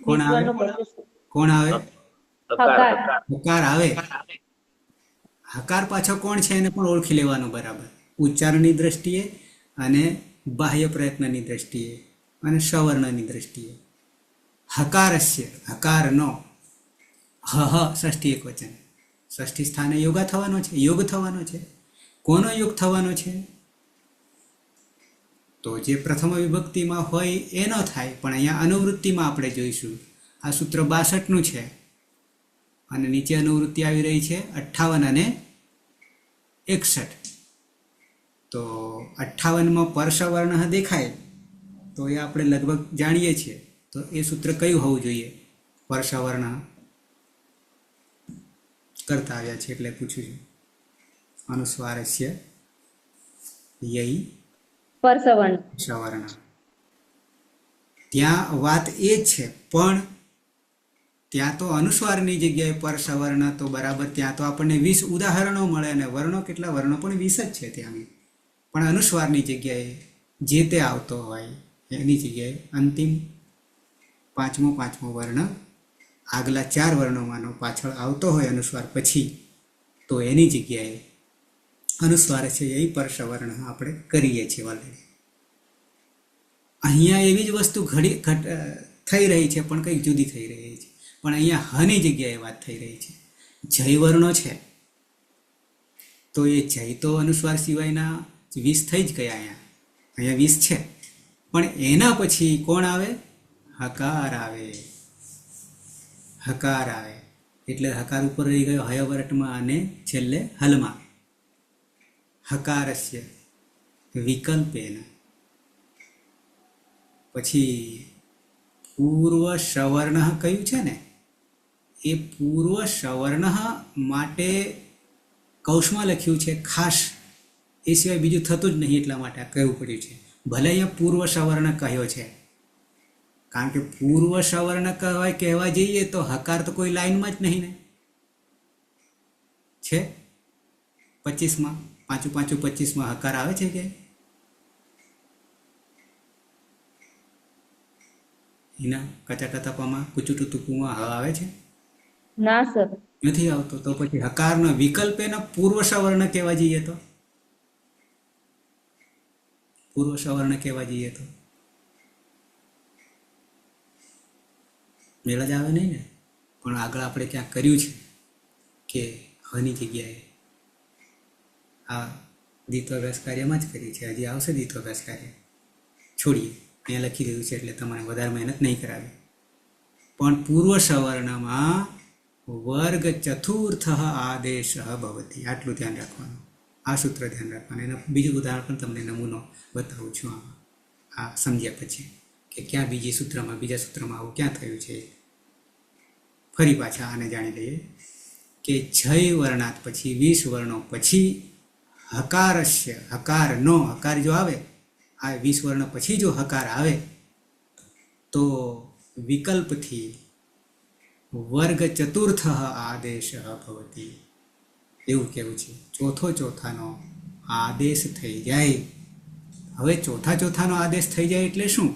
કોણ આવે? કોણ આવે? હકાર. હકાર આવે. હકાર પાછો કોણ છે એને પણ ઓળખી લેવાનું બરાબર, ઉચ્ચારણની દ્રષ્ટિએ અને બાહ્ય પ્રયત્નની દ્રષ્ટિએ અને સવર્ણની દ્રષ્ટિએ. હકારસ્ય, હકારનો, હહ ષષ્ઠી એક વચન, ષષ્ઠી સ્થાને યોગા થવાનો છે, યોગ થવાનો છે. કોનો યોગ થવાનો છે? તો જે પ્રથમ વિભક્તિમાં હોય એનો થાય, પણ અહીંયા અનુવૃત્તિમાં આપણે જોઈશું. આ સૂત્ર 62નું છે અને નીચે અનુવૃત્તિ આવી રહી છે 58 અને 61. તો 58માં પરસવર્ણ દેખાય તો એ આપણે લગભગ જાણીએ છીએ. તો એ સૂત્ર કયું હોવું જોઈએ? પરસવર્ણ કરતા આવ્યા છે એટલે પૂછું છું. અનુસ્વારસ્ય યઈ સવર્ણ. ત્યાં વાત એ જ છે, પણ ત્યાં તો અનુસ્વારની જગ્યાએ પરસવર્ણ તો બરાબર, ત્યાં તો આપણને 20 ઉદાહરણો મળે અને વર્ણો કેટલા? વર્ણો પણ 20 જ છે ત્યાં. પણ અનુસ્વારની જગ્યાએ જે તે આવતો હોય એની જગ્યાએ અંતિમ પાંચમો વર્ણ આગલા 4 વર્ણોમાંનો પાછળ આવતો હોય અનુસ્વાર પછી, તો એની જગ્યાએ અનુસ્વાર છે એ પરસવર્ણ આપણે કરીએ છીએ ઓલરેડી. અહીંયા એવી જ વસ્તુ થઈ રહી છે, પણ કંઈક જુદી થઈ રહી છે. પણ અહીંયા હની જગ્યાએ વાત થઈ રહી છે. જય વર્ણો છે તો એ જય તો અનુસ્વાર સિવાયના 20 થઈ જ ગયા. અહીંયા 20 છે, પણ એના પછી કોણ આવે? હકાર આવે. હકાર આવે એટલે હકાર ઉપર રહી ગયો હયવરટમાં અને છેલ્લે હલમાં. હકારસ્ય વિકલ્પેન. પછી પૂર્વ સવર્ણ કયું છે ને, એ પૂર્વ સવર્ણ માટે કૌશમાં લખ્યું છે ખાસ, એ સિવાય બીજું થતું જ નહીં, એટલા માટે આ કહેવું પડ્યું છે. ભલે અહીંયા પૂર્વ સવર્ણ કહ્યો છે, કારણ કે પૂર્વ સવર્ણ કહેવા જઈએ તો હકાર તો કોઈ લાઈનમાં જ નહીં ને. છે 25માં, પાંચું 25માં હકાર આવે છે કે? એના કચા તપામાં કુચુટુ તુકુમાં હ આવે છે? ના સર, નથી આવતો. તો પછી હકારનો વિકલ્પ એના પૂર્વ સવર્ણ કહેવા જઈએ તો, પૂર્વ સવર્ણ કહેવા જઈએ તો મેળ જ આવે નહીં ને. પણ આગળ આપણે ક્યાંક કર્યું છે કે હની જગ્યાએ આ દ્વિત્વાભ્યાસ કાર્યમાં જ કરી છે. હજી આવશે દ્વિત્વાભ્યાસ કાર્ય, છોડીએ. અહીંયા લખી દીધું છે એટલે તમારે વધારે મહેનત નહીં કરાવી. પણ પૂર્વ સવર્ણમાં વર્ગ ચતુર્થ આદેશ ભવતી, આટલું ધ્યાન રાખવાનું. આ સૂત્ર ધ્યાન રાખવાનું. એનું બીજું ઉદાહરણ પણ તમને નમૂનો બતાવું છું આ સમજ્યા પછી, કે ક્યાં બીજા સૂત્રમાં આવું ક્યાં થયું છે. ફરી પાછા આને જાણી લઈએ કે જય વર્ણાત પછી 20 વર્ણો પછી હકારસ્ય, હકારનો, હકાર જો આવે, આ 20 વર્ણ પછી જો હકાર આવે તો વિકલ્પથી વર્ગ ચતુર્થ આદેશ ભવતી, એવું કેવું છે. ચોથાનો આદેશ થઈ જાય. હવે ચોથાનો આદેશ થઈ જાય એટલે શું?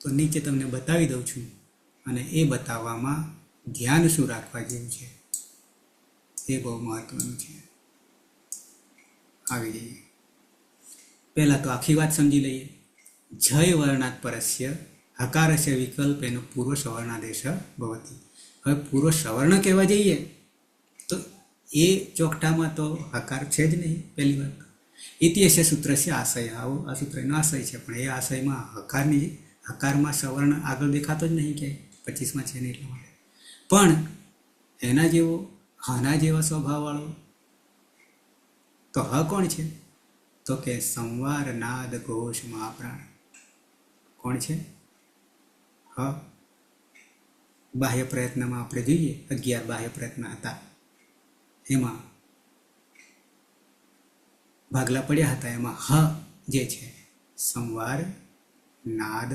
તો નીચે તમને બતાવી દઉં છું, અને એ બતાવવામાં ધ્યાન શું રાખવા જેવું છે એ બહુ મહત્વનું છે. આવી જઈએ. પહેલાં તો આખી વાત સમજી લઈએ. જય વર્ણાત પરસ્ય હકારસ્ય વિકલ્પ એનો પૂર્વ સવર્ણાદેશ ભવતી. હવે પૂર્વ સવર્ણ કહેવા જઈએ તો એ ચોકટામાં તો હકાર છે જ નહીં. પહેલી વાત ઇતિહાસ્ય સૂત્ર છે આશય, આવો આ સૂત્રનો આશય છે, પણ એ આશયમાં હકારમાં સવર્ણ આગળ દેખાતો જ નહીં ક્યાંય, 25માં છે ને એટલા માટે. પણ એના જેવો હના જેવા સ્વભાવવાળો તો હ કોણ છે? તો કે સંવાર નાદ ઘોષ મહાપ્રાણ. કોણ છે? હ. બાહ્ય પ્રયત્નમાં આપણે જોઈએ 11 બાહ્ય પ્રયત્ન હતા, એમાં ભાગલા પડ્યા હતા, એમાં હ જે છે સંવાર, નાદ,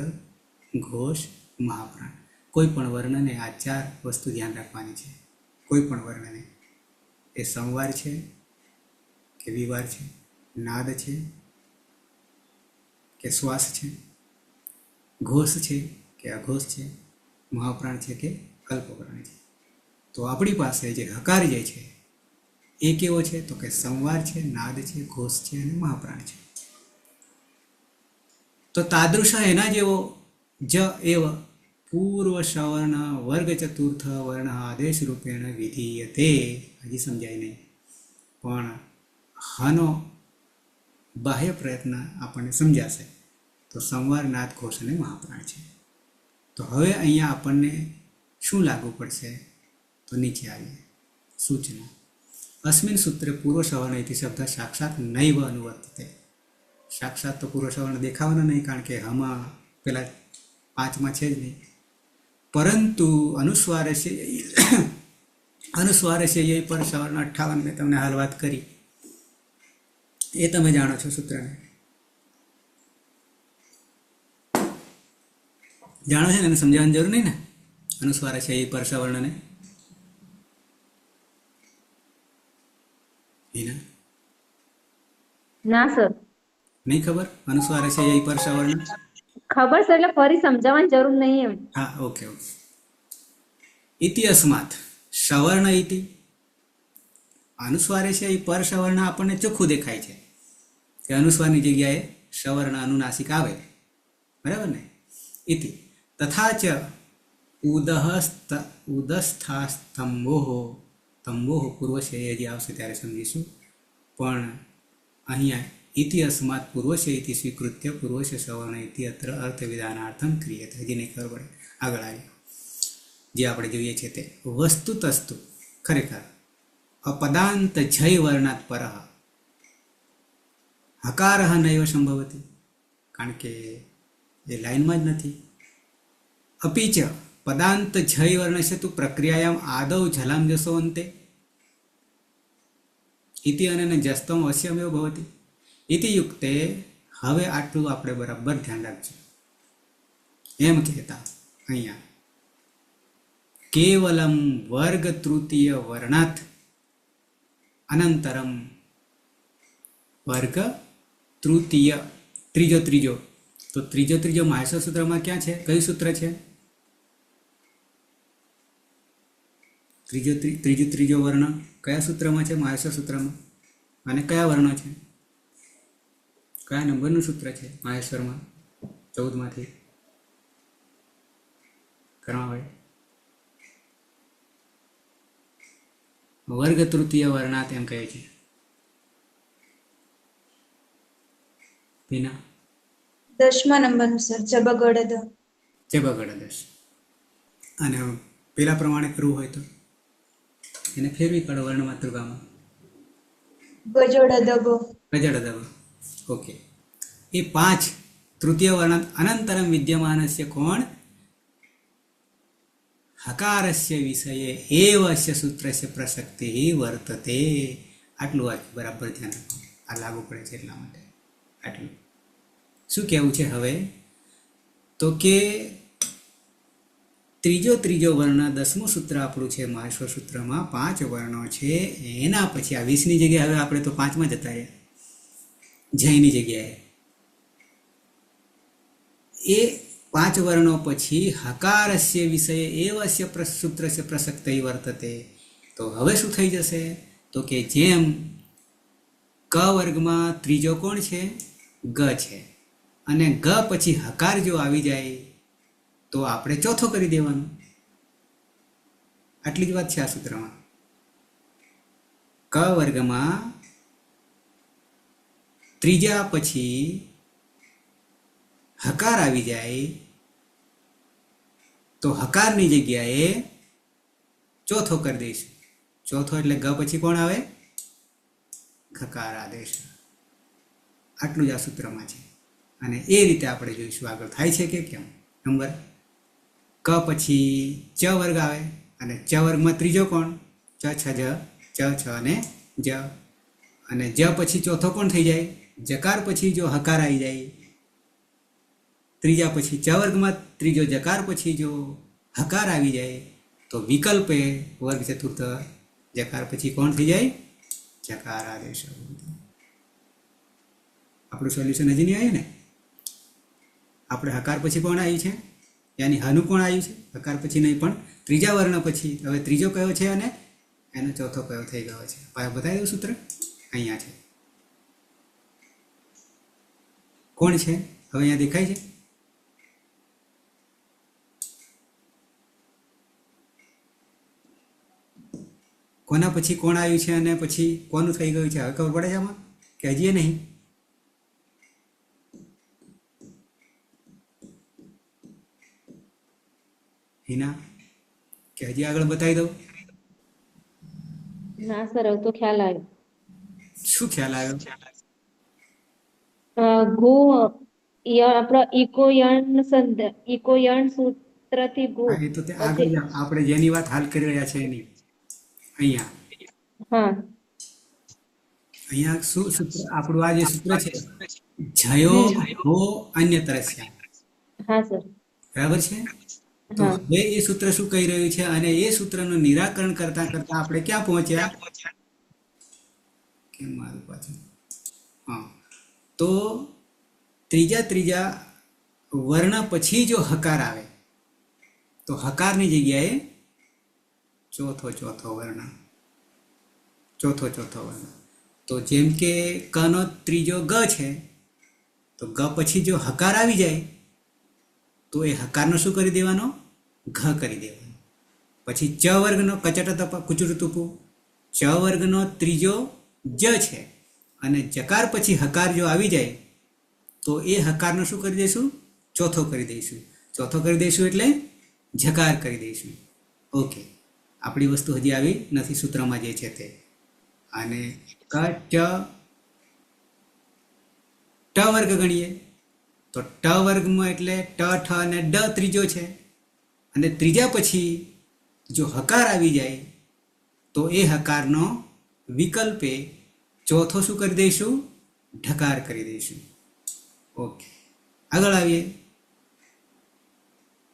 ઘોષ, મહાપ્રાણ. કોઈ પણ વર્ણને આ 4 વસ્તુ ધ્યાન રાખવાની છે. કોઈ પણ વર્ણને એ સંવાર છે કે વિવાર છે, નાદ છે કે શ્વાસ છે, ઘોષ છે કે અઘોષ છે, મહાપ્રાણ છે કે અલ્પપ્રાણ છે. તો આપણી પાસે જે હકાર જે છે એ કેવો છે? તો કે સંવાર છે, નાદ છે, ઘોષ છે અને મહાપ્રાણ છે. તો તાદૃશ એના જેવો જ એવ પૂર્વ સવર્ણ વર્ગ ચતુર્થ વર્ણ આદેશ રૂપેણ વિધીયતે. હજી સમજાય નહીં, પણ હનો બાહ્ય પ્રયત્ન આપણને સમજાશે. તો સંવાર, નાદ, ઘોષ અને મહાપ્રાણ છે. તો હવે અહીંયા આપણને શું લાગુ પડશે? તો નીચે આવીએ. સૂચના. અસ્મિન સૂત્રે પૂર્વ સવર્ણ ઇતિ શબ્દ સાક્ષાત નૈવ અનુવર્તતે. સાક્ષાત તો પૂર્વ સવર્ણ દેખાવાનો નહીં, કારણ કે હમાં પેલા 5માં છે જ નહીં. પરંતુ અનુસ્વારે છે એ પર સવર્ણ 58 મેં તમને હાલ વાત કરી, એ તમે જાણો છો સૂત્રને. જાણો છો ને, એને સમજાવવાની જરૂર નહીં ને. અનુસ્વારે છે એ પર સવર્ણને ના સર, નહીં ખબર? અનુસ્વારે છે એ પર સવર્ણ. ખબર છે, એટલે ફરી સમજાવવાની જરૂર નહીં એમ. હા, ઓકે ઓકે. ઇતિ અસ્માત સવર્ણ ઇતિ. અનુસ્વારે છે એ પર સવર્ણ આપણને ચોખ્ખું દેખાય છે કે અનુસ્વારની જગ્યાએ સવર્ણ અનુનાસિક આવે, બરાબર ને? ઇતિ તથા ચ ઉદસ્થા સ્તંભો પૂર્વ છે એ હજી આવશે ત્યારે સમજીશું. પણ અહીંયા ઇતિ અસ્માત પૂર્વ છે ઇતિ સ્વીકૃત્ય પૂર્વ છે સવર્ણ ઇતિ અત્ર અર્થ વિધાનાર્થમ ક્રિયતે. હજી નહીં ખબર પડે, આગળ આવી જે આપણે જોઈએ છીએ તે. વસ્તુતસ્તુ ખરેખર અપદાંત જય વર્ણાત પરઃ હકાર નૈવ સંભવતી, કારણ કે એ લાઈનમાં જ નથી. અપીચ પદાંત જય વર્ણ છે તું પ્રક્રિયાયામ આદૌ જલામ જશો અંતે ઇતિ અને જસ્તમ અવશ્યમેવ ભવતી ઇતિ યુક્તે. હવે આટલું આપણે બરાબર ધ્યાન રાખજો. એમ કહેતા અહીંયા કેવલમ વર્ગ તૃતીય વર્ણાત અનંતરમ વર્ગ તૃતીય ત્રીજો. તો ત્રીજો માહેશ્વર સૂત્રમાં ક્યાં છે? કયું સૂત્ર છે? ત્રીજો વર્ણ કયા સૂત્રમાં છે? માહેશ્વર સૂત્રમાં. અને કયા વર્ણો છે? કયા નંબરનું સૂત્ર છે માહેશ્વરમાં? 14માંથી કર્મભાઈ. વર્ગ તૃતીય વર્ણાત એમ કહે છે. પીના 10મા નંબરનું સર, જબગડદ. જબગડદ. અને પેલા પ્રમાણે કરવું હોય તો એને ફેરવી કાઢો વર્ણ માતૃકામાં. ગજડદબ. ગજડદબ. ઓકે. એ 5 તૃતીય વર્ણ અનંતરમ વિદ્યમાનસ્ય કોણ હકારસ્ય વિષયે એવ અસ્ય સૂત્રસ્ય પ્રસક્તિ વર્તતે. આટલું વાક્ય બરાબર ધ્યાન રાખો, આ લાગુ પડે છે એટલા માટે. આટલું શું કહેવું છે હવે? તો કે ત્રીજો વર્ણ 10મું સૂત્ર આપણું છે માહેશ્વર સૂત્રમાં 5 વર્ણો છે. એના પછી આ 20ની જગ્યાએ હવે આપણે તો 5માં જતા રહ્યા, જયની જગ્યાએ. એ 5 વર્ણો પછી હકારસ્ય વિષય એવ અસ્ય સૂત્રસ્ય પ્રસક્તિ વર્તતે. તો હવે શું થઈ જશે? તો કે જેમ ક વર્ગમાં ત્રીજો કોણ છે? ગ છે. અને ગ પછી હકાર જો આવી જાય તો આપણે ચોથો કરી દેવાનો. આટલી જ વાત છે આ સૂત્રમાં. ક વર્ગમાં ત્રીજા પછી હકાર આવી જાય તો હકારની જગ્યાએ ચોથો કરી દઈશું. ચોથો એટલે ગ પછી કોણ આવે? ખકાર આદેશ. આટલું જ આ સૂત્રમાં છે. અને એ રીતે આપણે જોઈશું આગળ થાય છે કે કેમ. નંબર ક પછી ચ વર્ગ આવે અને ચ વર્ગમાં ત્રીજો કોણ? ચ છ જ, ચ છ અને જ. અને જ પછી ચોથો કોણ થઈ જાય? જકાર પછી જો હકાર આવી જાય. ત્રીજા પછી ચ વર્ગમાં ત્રીજો જકાર પછી જો હકાર આવી જાય તો વિકલ્પે વર્ગ ચતુર્થ જકાર પછી કોણ થઈ જાય? જકાર આદેશ. આપણું સોલ્યુશન હજી નહીં આવ્યું ને? આપણે હકાર પછી કોણ આવ્યું છે? યાની હનું કોણ આવ્યું છે? હકાર પછી નહીં પણ ત્રીજા વર્ણ પછી. હવે ત્રીજો કયો છે અને એનો ચોથો કયો થઈ ગયો છે? બતાવી દઉં સૂત્ર અહીંયા છે. કોણ છે? હવે અહીંયા દેખાય છે? કોના પછી કોણ આવ્યું છે અને પછી કોનું થઈ ગયું છે? હવે ખબર પડે છે આમાં કે હજી નહીં? હિના કે હજી આગળ બતાવી દઉં? ના સર હવે તો ખ્યાલ આવ્યો. શું ખ્યાલ આવ્યો? ગુ આપણો ઇકોયણ સૂત્રથી ગુ. હા, એ તો તે આગળ આપણે જેની વાત હાલ કરી રહ્યા છે એની અહીંયા હા અહીંયા શું સૂત્ર આપણું આ જે સૂત્ર છે જયો હો અન્યતરસ્યા. હા સર. બરાબર છે? તો હવે એ સૂત્ર શું કહી રહ્યું છે અને એ સૂત્રનું નિરાકરણ કરતા કરતા આપણે ક્યાં પહોંચ્યા? કેમ મારું પાછું? હા, તો ત્રીજા વર્ણ પછી જો હકાર આવે તો હકારની જગ્યાએ ચોથો વર્ણ. તો જેમ કે કનો ત્રીજો ગ છે તો ગ પછી જો હકાર આવી જાય તો એ હકારનો શું કરી દેવાનો? ઘ કરી દેવાનો. પછી ચ વર્ગનો કચટ કુચુટુપુ ચ વર્ગનો ત્રીજો જ છે અને જકાર પછી હકાર જો આવી જાય તો એ હકારનો શું કરી દઈશું? ચોથો કરી દઈશું. એટલે જકાર કરી દઈશું. ઓકે, આપણી વસ્તુ હજી આવી નથી સૂત્રમાં જે છે તે. અને ટ વર્ગ ગણીએ તો ટ વર્ગમાં એટલે ટ ઠ અને ડ ત્રીજો છે અને ત્રીજા પછી જો હકાર આવી જાય તો એ હકારનો વિકલ્પે ચોથો શું કરી દઈશું? ઢકાર કરી દઈશું. ઓકે, આગળ આવીએ.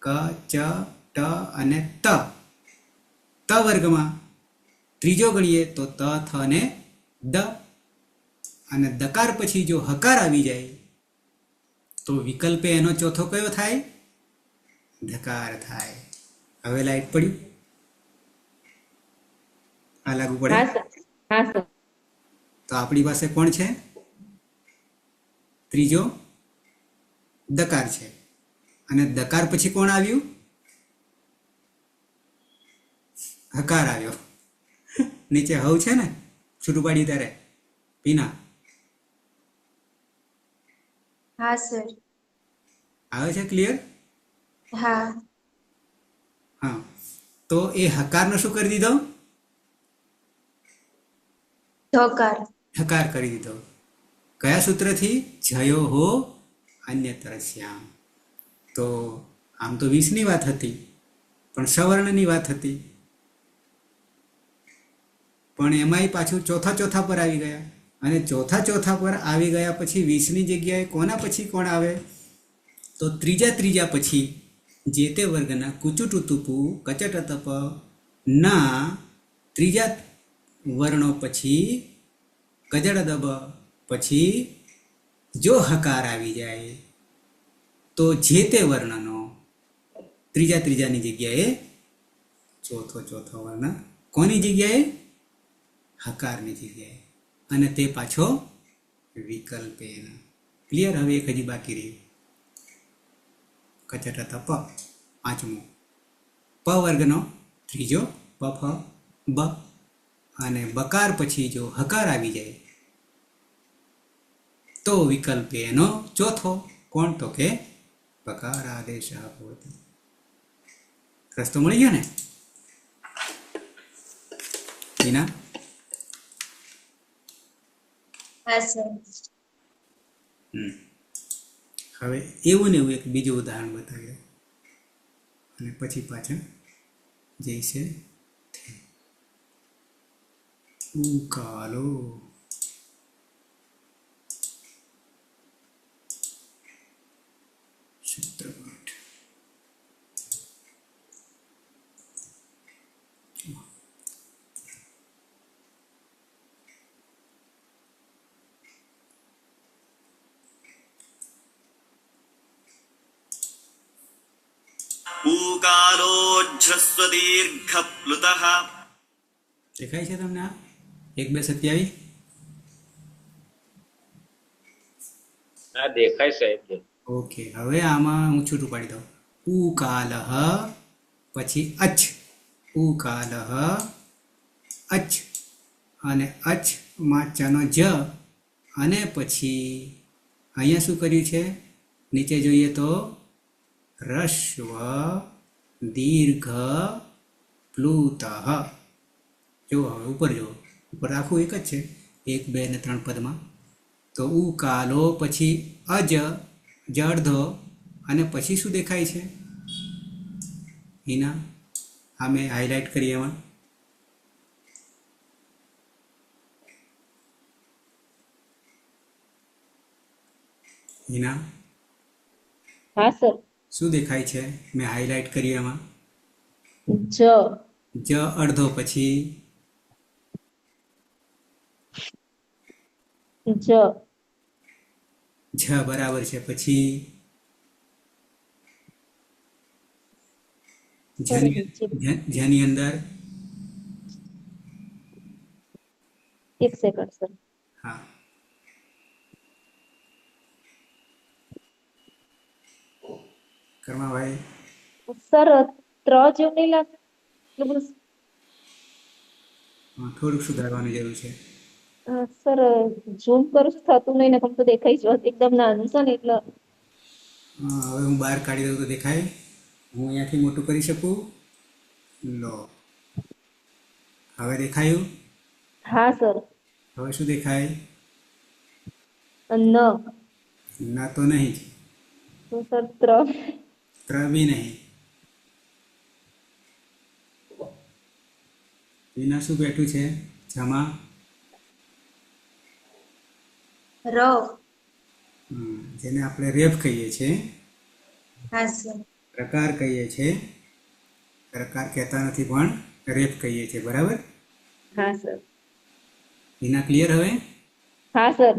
ક ચ ટ અને ત. ત વર્ગમાં ત્રીજો ગણીએ તો ત થ અને દ. અને દકાર પછી જો હકાર આવી જાય તો વિકલ્પે એનો ચોથો કયો થાય? ધકાર થાય. હવે લાઈટ પડ્યું? આ લાગુ પડે? હા સર. તો આપણી પાસે કોણ છે? ત્રીજો દકાર છે અને દકાર પછી કોણ આવ્યું? હકાર આવ્યો. નીચે હવ છે ને છૂટું પાડ્યું ત્યારે પીના હા સર. આવે છે? ક્લિયર? હા. હા, તો એ હકારનો શું કરી દીધો? હકાર કરી દીધો. કયા સૂત્રથી? જયો હો અન્યતરસ્યામ. તો આમ તો 20ની વાત હતી પણ સવર્ણની વાત હતી, પણ એમાંય પાછું ચોથા પર આવી ગયા અને ચોથા પર આવી ગયા પછી 20ની જગ્યાએ કોના પછી કોણ આવે? તો ત્રીજા પછી જે તે વર્ગના કુચુટુતુપુ કચટતપ ના ત્રીજા વર્ણો પછી કજડદબ પછી જો હકાર આવી જાય તો જે તે વર્ણનો ત્રીજાની જગ્યાએ ચોથો વર્ણ કોની જગ્યાએ? હકારની જગ્યાએ. અને તે પાછો વિકલ્પેન. ક્લિયર? હવે એક હજી બાકી રહ્યું. કચટત પ પાંચમું. પ વર્ગનો ત્રીજો પ ફ બ અને બકાર પછી જો હકાર આવી જાય તો વિકલ્પે એનો ચોથો કોણ? તો કે બકાર આદેશ ભવતિ. રસ્તો મળી ગયો ને? હિના? હા સર. હવે એવું ને એવું એક બીજું ઉદાહરણ બતાવી દઉં અને પછી પાછળ જઈશે ઉકાલો સૂત્રપાઠ. ऊकालोऽझ्रस्व दीर्घप्लुतः દેખાય છે તમને આ 1:27? હા દેખાય સાહેબ. ઓકે, હવે આમાં હું છૂટું પાડી દઉં. ઉકાલહ પછી અચ, ઉકાલહ અચ, અને અચમાં ચનો જ, અને પછી અહીંયા શું કર્યું છે? નીચે જોઈએ તો રસ્વ દીર્ઘ પ્લુતઃ. જો હવે ઉપર જુઓ, ઉપર આખું એક જ છે, 1, 2 અને 3 પદમાં. તો ઉકાલો પછી અજ, જ અડધો, અને પછી શું દેખાય છે એના? આ મેં હાઇલાઇટ કરી એમાં. એના હા સર. શું દેખાય છે? મેં હાઇલાઇટ કરી એમાં. જ જ અડધો પછી જ જ બરાબર છે, પછી જની અંદર. એક સેકન્ડ સર. હા, કર્માભાઈ. સર ત્ર જેવું નહીં લાગતું? એટલું બધું થોડુંક સુધારવાની જરૂર છે. સર ઝૂમ કરું છું થતું નહીં, ને તો દેખાય જ એકદમ નાનું છે ને એટલે. હવે હું બહાર કાઢી દઉં તો દેખાય. હું અહીંયાથી મોટું કરી શકું. લો, હવે દેખાયું? હા સર. હવે શું દેખાય? ન ના તો નહીં જ, તો સર ત્ર ત્ર બી નહીં. એના શું બેઠું છે? જમા. ર. જેને આપણે રેફ કહીએ છીએ, હા સર. પ્રકાર કહીએ છીએ. પ્રકાર કહેતા નથી પણ રેફ કહીએ છીએ, બરાબર? હા સર. એના ક્લિયર હવે? હા સર.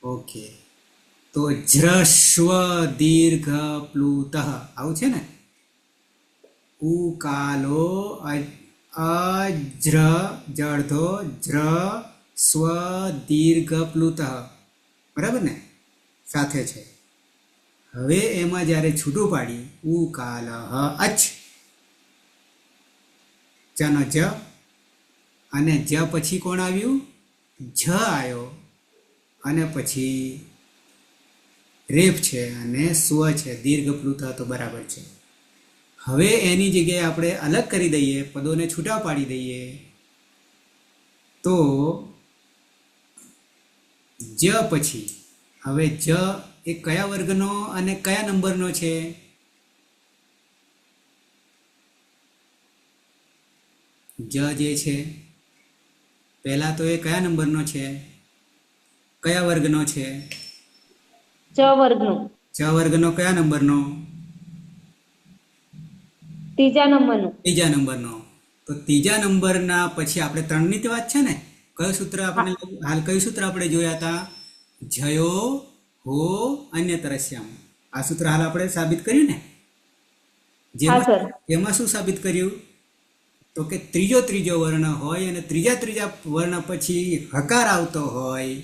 ઓકે, તો જ્રસ્વ દીર્ઘ પ્લુતઃ આવું છે ને. ઉકાલો અજ્ર જડધો જ્ર સ્વ દીર્ઘ પ્લુતઃ, બરાબર ને? સાથે છે. હવે એમાં જ્યારે છૂટું પાડી ઉકાલહ અચ, ચનો જ, અને જ પછી કોણ આવ્યું? જ આવ્યો, અને પછી રેફ છે અને સ્વ છે, દીર્ઘ પ્લુતઃ તો બરાબર છે. હવે એની જગ્યાએ આપણે અલગ કરી દઈએ, પદોને છૂટા પાડી દઈએ, તો જ પછી હવે જ એ કયા વર્ગનો અને કયા નંબરનો છે? જ જે છે પહેલા તો એ કયા નંબરનો છે? કયા વર્ગનો છે? ચ વર્ગનું. ચ વર્ગનો કયા નંબરનો? ત્રીજા નંબરનું. ત્રીજા નંબરનો. તો ત્રીજા નંબરના પછી આપણે 3ની વાત છે ને. કયું સૂત્ર આપણે હાલ કયું સૂત્ર આપણે જોયા હતા? જયો હો અન્યતરસ્યામ. આ સૂત્ર હાલ આપણે સાબિત કર્યું ને. હા સર. એમાં શું સાબિત કર્યું? તો કે ત્રીજો વર્ણ હોય અને ત્રીજા વર્ણ પછી હકાર આવતો હોય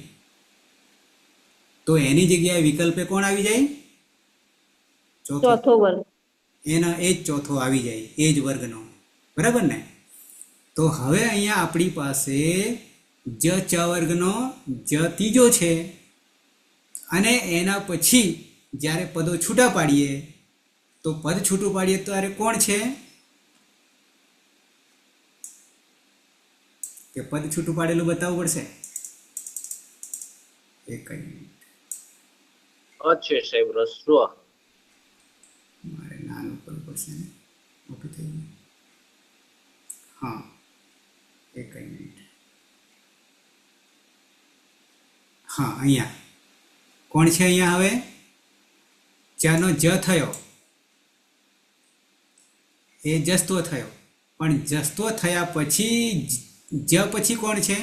તો એની જગ્યાએ વિકલ્પે કોણ આવી જાય? ચોથો વર્ગ. એના એ જ ચોથો આવી જાય, એ જ વર્ગનો, બરાબર ને? તો હવે અહીંયા આપણી પાસે જ ચ વર્ગનો જ ત્રીજો છે, અને એના પછી જ્યારે પદો છૂટા પાડીએ તો પદ છૂટું પાડીએ ત્યારે કોણ છે? કે પદ છૂટું પાડેલું બતાવવું પડશે. એક મિનિટ. છે સાહેબ, રસ્વ. મારે નાનું કરવું પડશે ને. મોટું થઈ ગયું. હા, એક મિનિટ. હા, અહીંયા કોણ છે? અહીંયા હવે ચનો જ થયો, એ જસ્તો થયો. પણ જસ્તો થયા પછી જ પછી કોણ છે?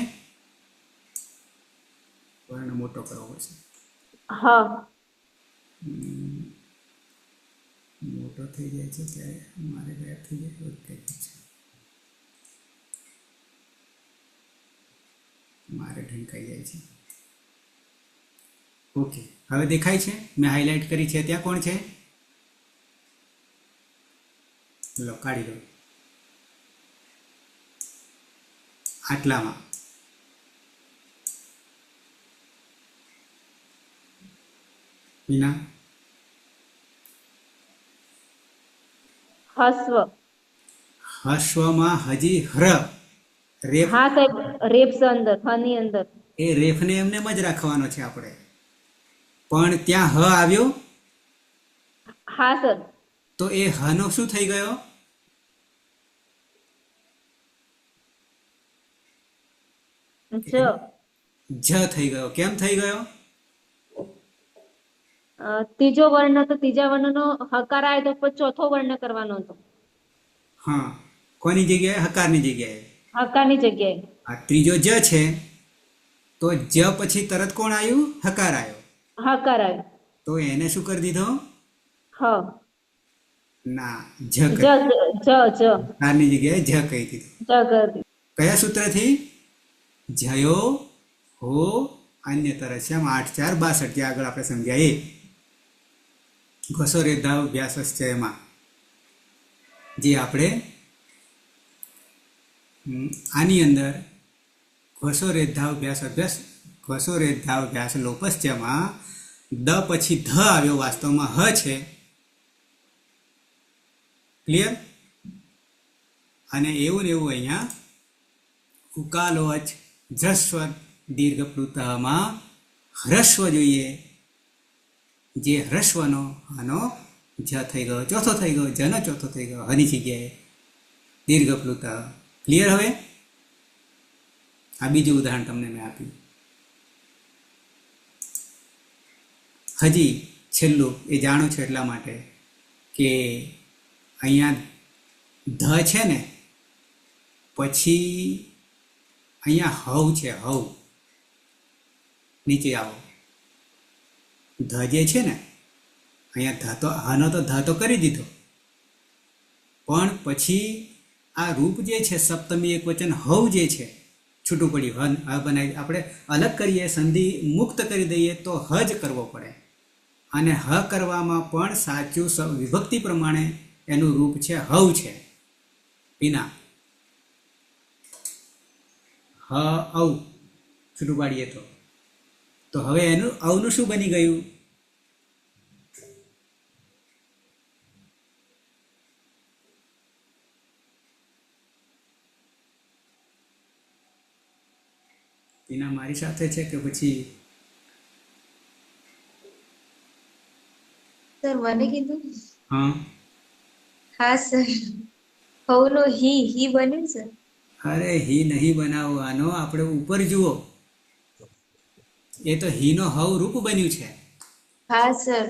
વર્ણ મોટો કરવો પડશે. હા મોટો થઈ જાય છે ત્યારે મારે ગાયબ થઈ જાય એવું કંઈક છે. મારે ઢંકાઈ જાય છે. ઓકે, હવે દેખાય છે? મેં હાઇલાઇટ કરી છે ત્યાં કોણ છે? લો, કાઢી લો. આટલામાં મીના, હસ્વ. હસ્વમાં હજી રેફ. હા સાહેબ, રેપ છે અંદર, ની અંદર. એ રેફને એમને જ રાખવાનો છે આપણે. પણ ત્યાં હ આવ્યો હા સર. તો એ હનો શું થઈ ગયો? જ. જ થઈ ગયો. કેમ થઈ ગયો? ત્રીજો વર્ણ તો ત્રીજા વર્ણનો હકાર આવે તો પછી ચોથો વર્ણ કરવાનો હતો, હા, કોની જગ્યાએ? હકારની જગ્યાએ. હકારની જગ્યાએ. આ ત્રીજો જ છે તો જ પછી તરત કોણ આવ્યું? હકાર આવ્યો. હકાર આવ્યો. તો એને શું કરી દીધો? હ. ના, જ જ કરી. જ જ હકારની જગ્યાએ જ કહી દીધું. જ કરી. કયા સૂત્રથી? જયો હો અન્ય તરસ્યામ 8 4 62 જે આગળ આપણે સમજાય એ ઘસો રેધાવ અભ્યાસ એમાં જે આપણે આની અંદર ઘસો રેધાવ અભ્યાસ ઘસો રેધાવ અભ્યાસ લોપસ્યમાં દ પછી ધ આવ્યો, વાસ્તવમાં હ છે. ક્લિયર? અને એવું ને એવું અહીંયા ઉકાલોચ જસ્વ દીર્ઘ પ્લુતમાં હ્રસ્વ જોઈએ, જે હ્રસ્વનો આનો જ થઈ ગયો, ચોથો થઈ ગયો, જનો ચોથો થઈ ગયો હની જગ્યાએ દીર્ઘ પ્લુત. ક્લિયર? હવે આ બીજું ઉદાહરણ તમને મેં આપ્યું. હજી છેલ્લું એ જાણો છો એટલા માટે કે અહીંયા ધ છે ને, પછી અહીંયા હવ છે. હવ નીચે આવો. ધ જે છે ને અહીંયા ધ તો હનો તો ધ તો કરી દીધો, પણ પછી આ રૂપ જે છે સપ્તમી એક વચન હવ જે છે છૂટું પડ્યું. હ બનાવી આપણે અલગ કરીએ, સંધિ મુક્ત કરી દઈએ તો હ જ કરવો પડે. અને હ કરવામાં પણ સાચું વિભક્તિ પ્રમાણે એનું રૂપ છે હવ છે. વિના હ અવ છૂટું પાડીએ તો હવે એનું અવનું શું બની ગયું? વિના મારી સાથે છે કે પછી? સર મને કીધું. હા, હા સર, હવનો હી બન્યું સર. અરે હી નહીં બનાવવાનો, આપણે ઉપર જુઓ. એ તો હીનો હવ રૂપ બન્યું છે. હા સર,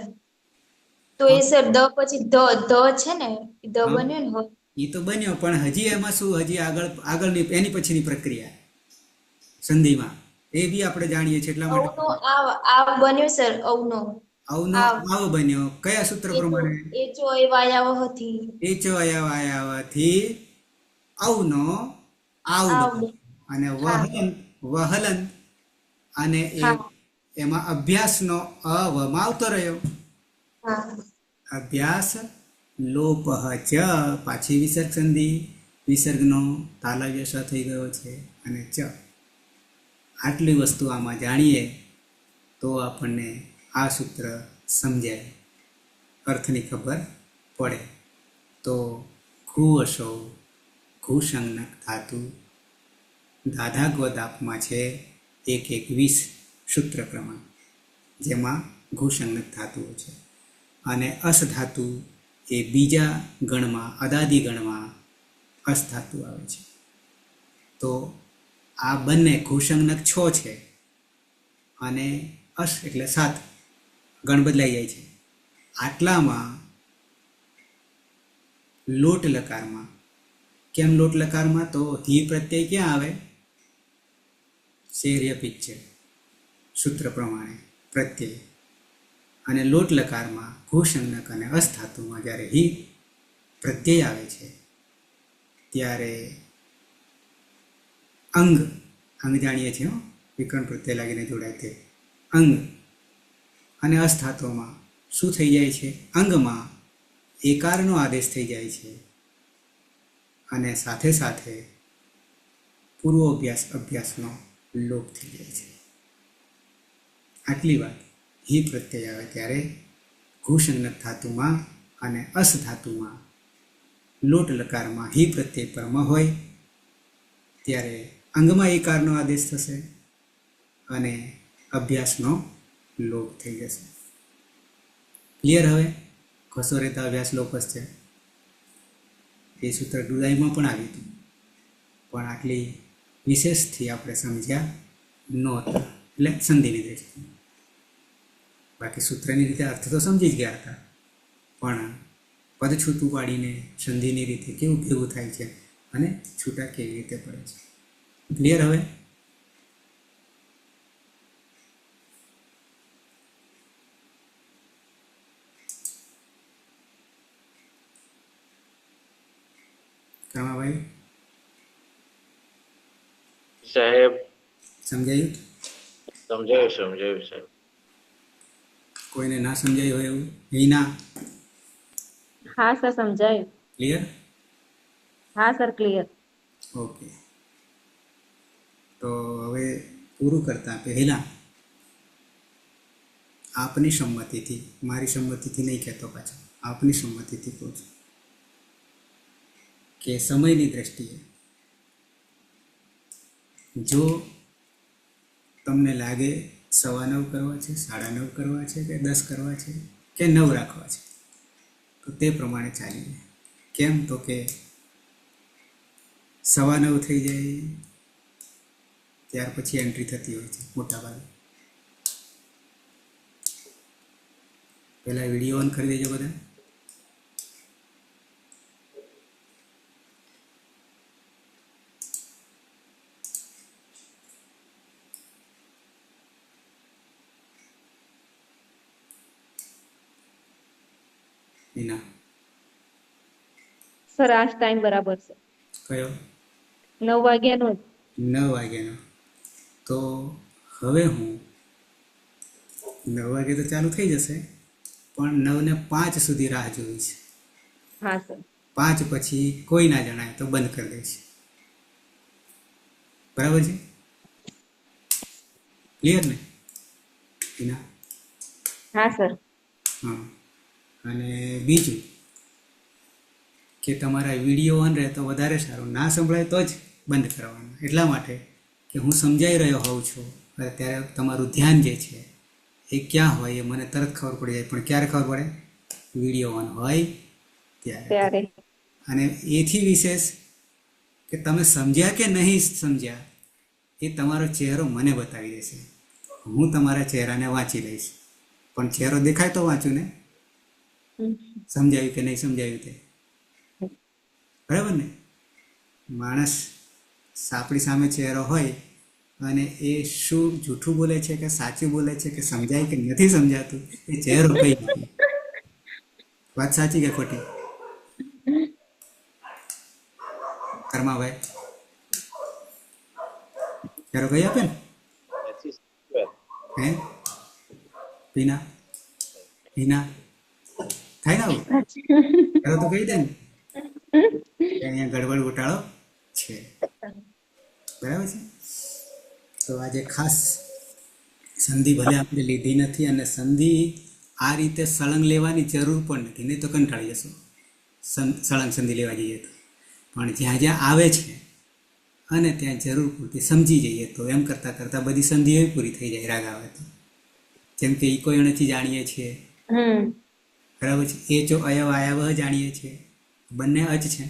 તો એ સર દ પછી ધ છે ને, દ હા. બન્યો ને. એ તો બન્યો, પણ હજી એમાં શું? હજી આગળની એની પછીની પ્રક્રિયા સંધિમાં એ બી આપણે જાણીએ છીએ એટલા માટે. અવનો આવ બન્યો સર, અવનો આવનો આવ બન્યો. કયા સૂત્ર પ્રમાણે? એ જો એ વાયાવ હતી. એચો આયાવાથી આવનો આવ બન્યો. અને વહલન અને એમાં અભ્યાસનો અવમાં આવતો રહ્યો. હા. અભ્યાસ લોપ ચ પાછી વિસર્ગ સંધિ, વિસર્ગનો તાલવ્ય સ થઈ ગયો છે અને ચ. આટલી વસ્તુ આમાં જાણીએ તો આપણને આ સૂત્ર સમજાય, અર્થની ખબર પડે. તો ઘુવશો ઘુસંજ્ઞક ધાતુ દાધાગ્વદાપમાં છે 1-1-20 સૂત્ર ક્રમાંક, જેમાં ઘુસંગત ધાતુઓ છે. અને અસ ધાતુ એ બીજા ગણમાં, અદાદિ ગણમાં અસ ધાતુ આવે છે. તો આ બંને ઘુસંગત 6 છે અને અસ એટલે 7, ગણ બદલાઈ જાય છે. આટલામાં લોટ લકારમાં, કેમ લોટ લકારમાં? તો ધી પ્રત્યય ક્યાં આવે? શેર્યપિત છે સૂત્ર પ્રમાણે પ્રત્યય. અને લોટ લકારમાં ઘુસંજ્ઞક અને અસ ધાતુમાં જ્યારે હિ પ્રત્યય આવે છે ત્યારે અંગ જાણીએ છીએ, વિકરણ પ્રત્યય લાગીને જોડાય તે અંગ. અને અસ ધાતુમાં શું થઈ જાય છે? અંગમાં એકારનો આદેશ થઈ જાય છે અને સાથે સાથે અભ્યાસનો લોપ થઈ જાય છે. આટલી વાત હિ પ્રત્યય આવે ત્યારે ઘુસંજ્ઞક ધાતુમાં અને અસ ધાતુમાં લોટ લકારમાં હિ પ્રત્યય પરમ હોય ત્યારે અંગમાં એકારનો આદેશ થશે અને અભ્યાસનો લોપ થઈ જશે. ક્લિયર? હવે ઘસો રહેતા અભ્યાસ લોપસ છે. એ સૂત્ર ડુડાઈમાં પણ આવ્યું હતું, પણ આટલી વિશેષથી આપણે સમજ્યા નહોતા, એટલે સંધિની દ્રષ્ટિએ. બાકી સૂત્રની રીતે અર્થ તો સમજી જ ગયા હતા, પણ પદ છૂટું પાડીને સંધિની રીતે કેવું ભેગું થાય છે અને છૂટા કેવી રીતે પડે છે. ક્લિયર? હવે કામાભાઈ સાહેબ સમજાયું? સમજાયું સાહેબ. કોઈને ના સમજાયું હોય એવું? હિના? હા સર, સમજાયું. ક્લિયર? હા સર, ક્લિયર. ઓકે. તો હવે પૂરું કરતા પહેલા આપની સંમતિથી, મારી સંમતિથી નહીં કહેતો પાછો, આપની સંમતિથી કહું છું કે સમયની દ્રષ્ટિએ જો તમને લાગે 9:15 કરવા છે, 9:30 કરવા છે કે 10 કરવા છે કે 9 રાખવા છે, તો તે પ્રમાણે ચાલીએ. કેમ? તો કે 9:15 થઈ જાય ત્યાર પછી એન્ટ્રી થતી હોય છે મોટાભાગે. પહેલાં વિડીયો ઓન કરી દેજો બધા. એના સર આ ટાઈમ બરાબર છે. કયો? 9 વાગ્યાનો જ. 9 વાગ્યાનો. તો હવે હું 9 વાગે તો ચાલુ થઈ જશે, પણ 9 ને 5 સુધી રાહ જોઈ છે. હા સર. 5 પછી કોઈ ના જણાય તો બંધ કરી દઈશ. બરાબર છે? ક્લિયર ને? એના હા સર. હા. અને બીજું કે તમારા વિડીયો ઓન રહે તો વધારે સારું, ના સંભળાય તો જ બંધ કરવાનું. એટલા માટે કે હું સમજાઈ રહ્યો હોઉં છું ત્યારે તમારું ધ્યાન જે છે એ ક્યાં હોય એ મને તરત ખબર પડી જાય. પણ ક્યારે ખબર પડે? વિડીયો ઓન હોય ત્યારે. અને એથી વિશેષ કે તમે સમજ્યા કે નહીં સમજ્યા એ તમારો ચહેરો મને બતાવી દેશે. હું તમારા ચહેરાને વાંચી લઈશ, પણ ચહેરો દેખાય તો વાંચું ને, સમજાયું કે નહીં સમજાયું તે. બરાબર ને? માણસ આપણી સામે ચહેરો હોય અને એ શું જૂઠું બોલે છે કે સાચું બોલે છે કે સમજાય કે નથી સમજાતું એ ચહેરો કઈ નથી. વાત સાચી કે ખોટી? કર્માભાઈ ચહેરો કઈ આપે ને? હે હિના? થાય ને આવું? ચહેરો તો કહી દે ને કે અહીંયા ગડબડ ઘોટાળો છે. બરાબર છે? તો આજે ખાસ સંધિ ભલે આપણે લીધી નથી અને સંધિ આ રીતે સળંગ લેવાની જરૂર પણ નથી, નહીં તો કંટાળી જશો સળંગ સંધિ લેવા જઈએ તો. પણ જ્યાં જ્યાં આવે છે અને ત્યાં જરૂર પૂરતી સમજી જઈએ તો એમ કરતાં કરતાં બધી સંધિ એવી પૂરી થઈ જાય રાગ આવે તો. જેમ કે ઈકો એણથી જાણીએ છીએ, બરાબર છે. એ જો અયવ આયાવહ જાણીએ છીએ, બંને અચ છે.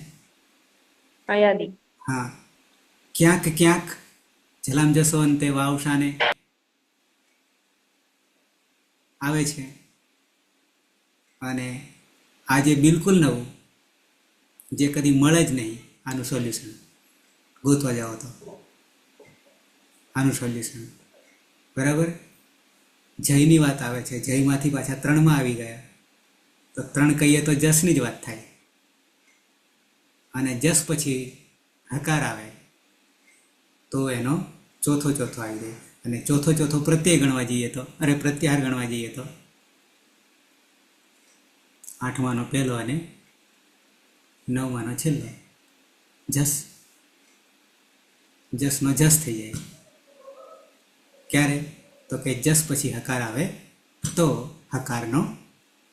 અયાદી. હા, ક્યાંક ક્યાંક જલામ જસો અંતે વાવશાને આવે છે. અને આજે બિલકુલ નવું, જે કદી મળે જ નહીં, આનું સોલ્યુશન ગોતવા જાઓ તો આનું સોલ્યુશન, બરાબર. જયની વાત આવે છે, જયમાંથી પાછા ત્રણમાં આવી ગયા, તો ત્રણ કહીએ તો જસની જ વાત થાય. અને જસ પછી હકાર આવે તો એનો ચોથો આવી જાય. અને ચોથો પ્રત્યય ગણવા જઈએ તો, પ્રત્યાહાર ગણવા જઈએ તો 8માનો પહેલો અને 9માનો છેલ્લો જસનો જસ થઈ જાય. ક્યારે? તો કે જસ પછી હકાર આવે તો હકારનો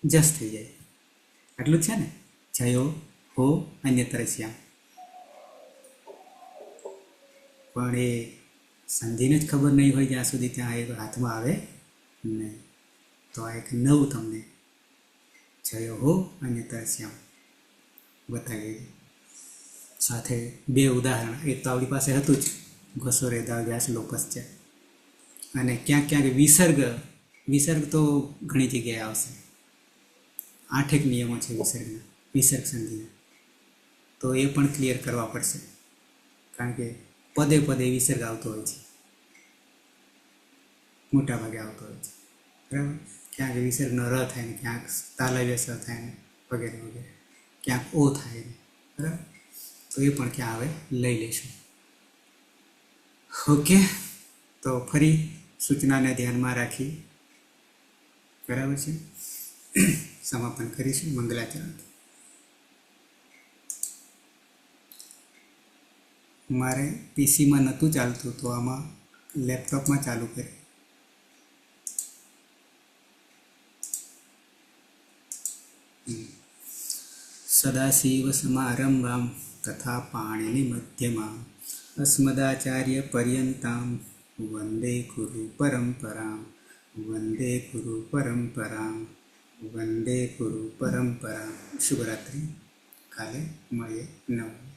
જસ થઈ જાય. આટલું જ છે ને. જયો હો અન્યત્ર શ્યામ. પણ એ સંધિને જ ખબર નહીં હોય જ્યાં સુધી ત્યાં એક હાથમાં આવે નહીં. તો આ એક નવું તમને જયો હો અન્યત્ર શ્યામ બતાવી. સાથે 2 ઉદાહરણ, એક તો આપણી પાસે હતું જ, ઘોસો રેદા વ્યાસ લોપસ છે. અને ક્યાંક ક્યાંક વિસર્ગ તો ઘણી જગ્યાએ આવશે. 8 નિયમો છે વિસર્ગના, વિસર્ગ સંધિના. તો એ પણ ક્લિયર કરવા પડશે, કારણ કે પદે પદે વિસર્ગ આવતો હોય છે, મોટા ભાગે આવતો હોય છે, બરાબર. ક્યાંક વિસર્ગનો ર થાય ને, ક્યાંક તાલવ્ય સ થાય ને, વગેરે વગેરે. ક્યાંક ઓ થાય ને, બરાબર. તો એ પણ ક્યાં આવે લઈ લઈશું. ઓકે, તો ફરી સૂચનાને ધ્યાનમાં રાખી, બરાબર છે, સમાપન કરીશું મંગલાચરણ. મારે પીસીમાં નહોતું ચાલતું, તો આમાં લેપટોપમાં ચાલુ કરી. સદાશિવ સમારંભામ તથા પાણીની મધ્યમાં અસ્મદાચાર્ય પર્યંતામ વંદે ગુરુ પરંપરામ વંદે ગુરુ પરંપરામ વંદે ગુરુ પરંપરામ. શુભરાત્રિ. કાલે મળીએ 9.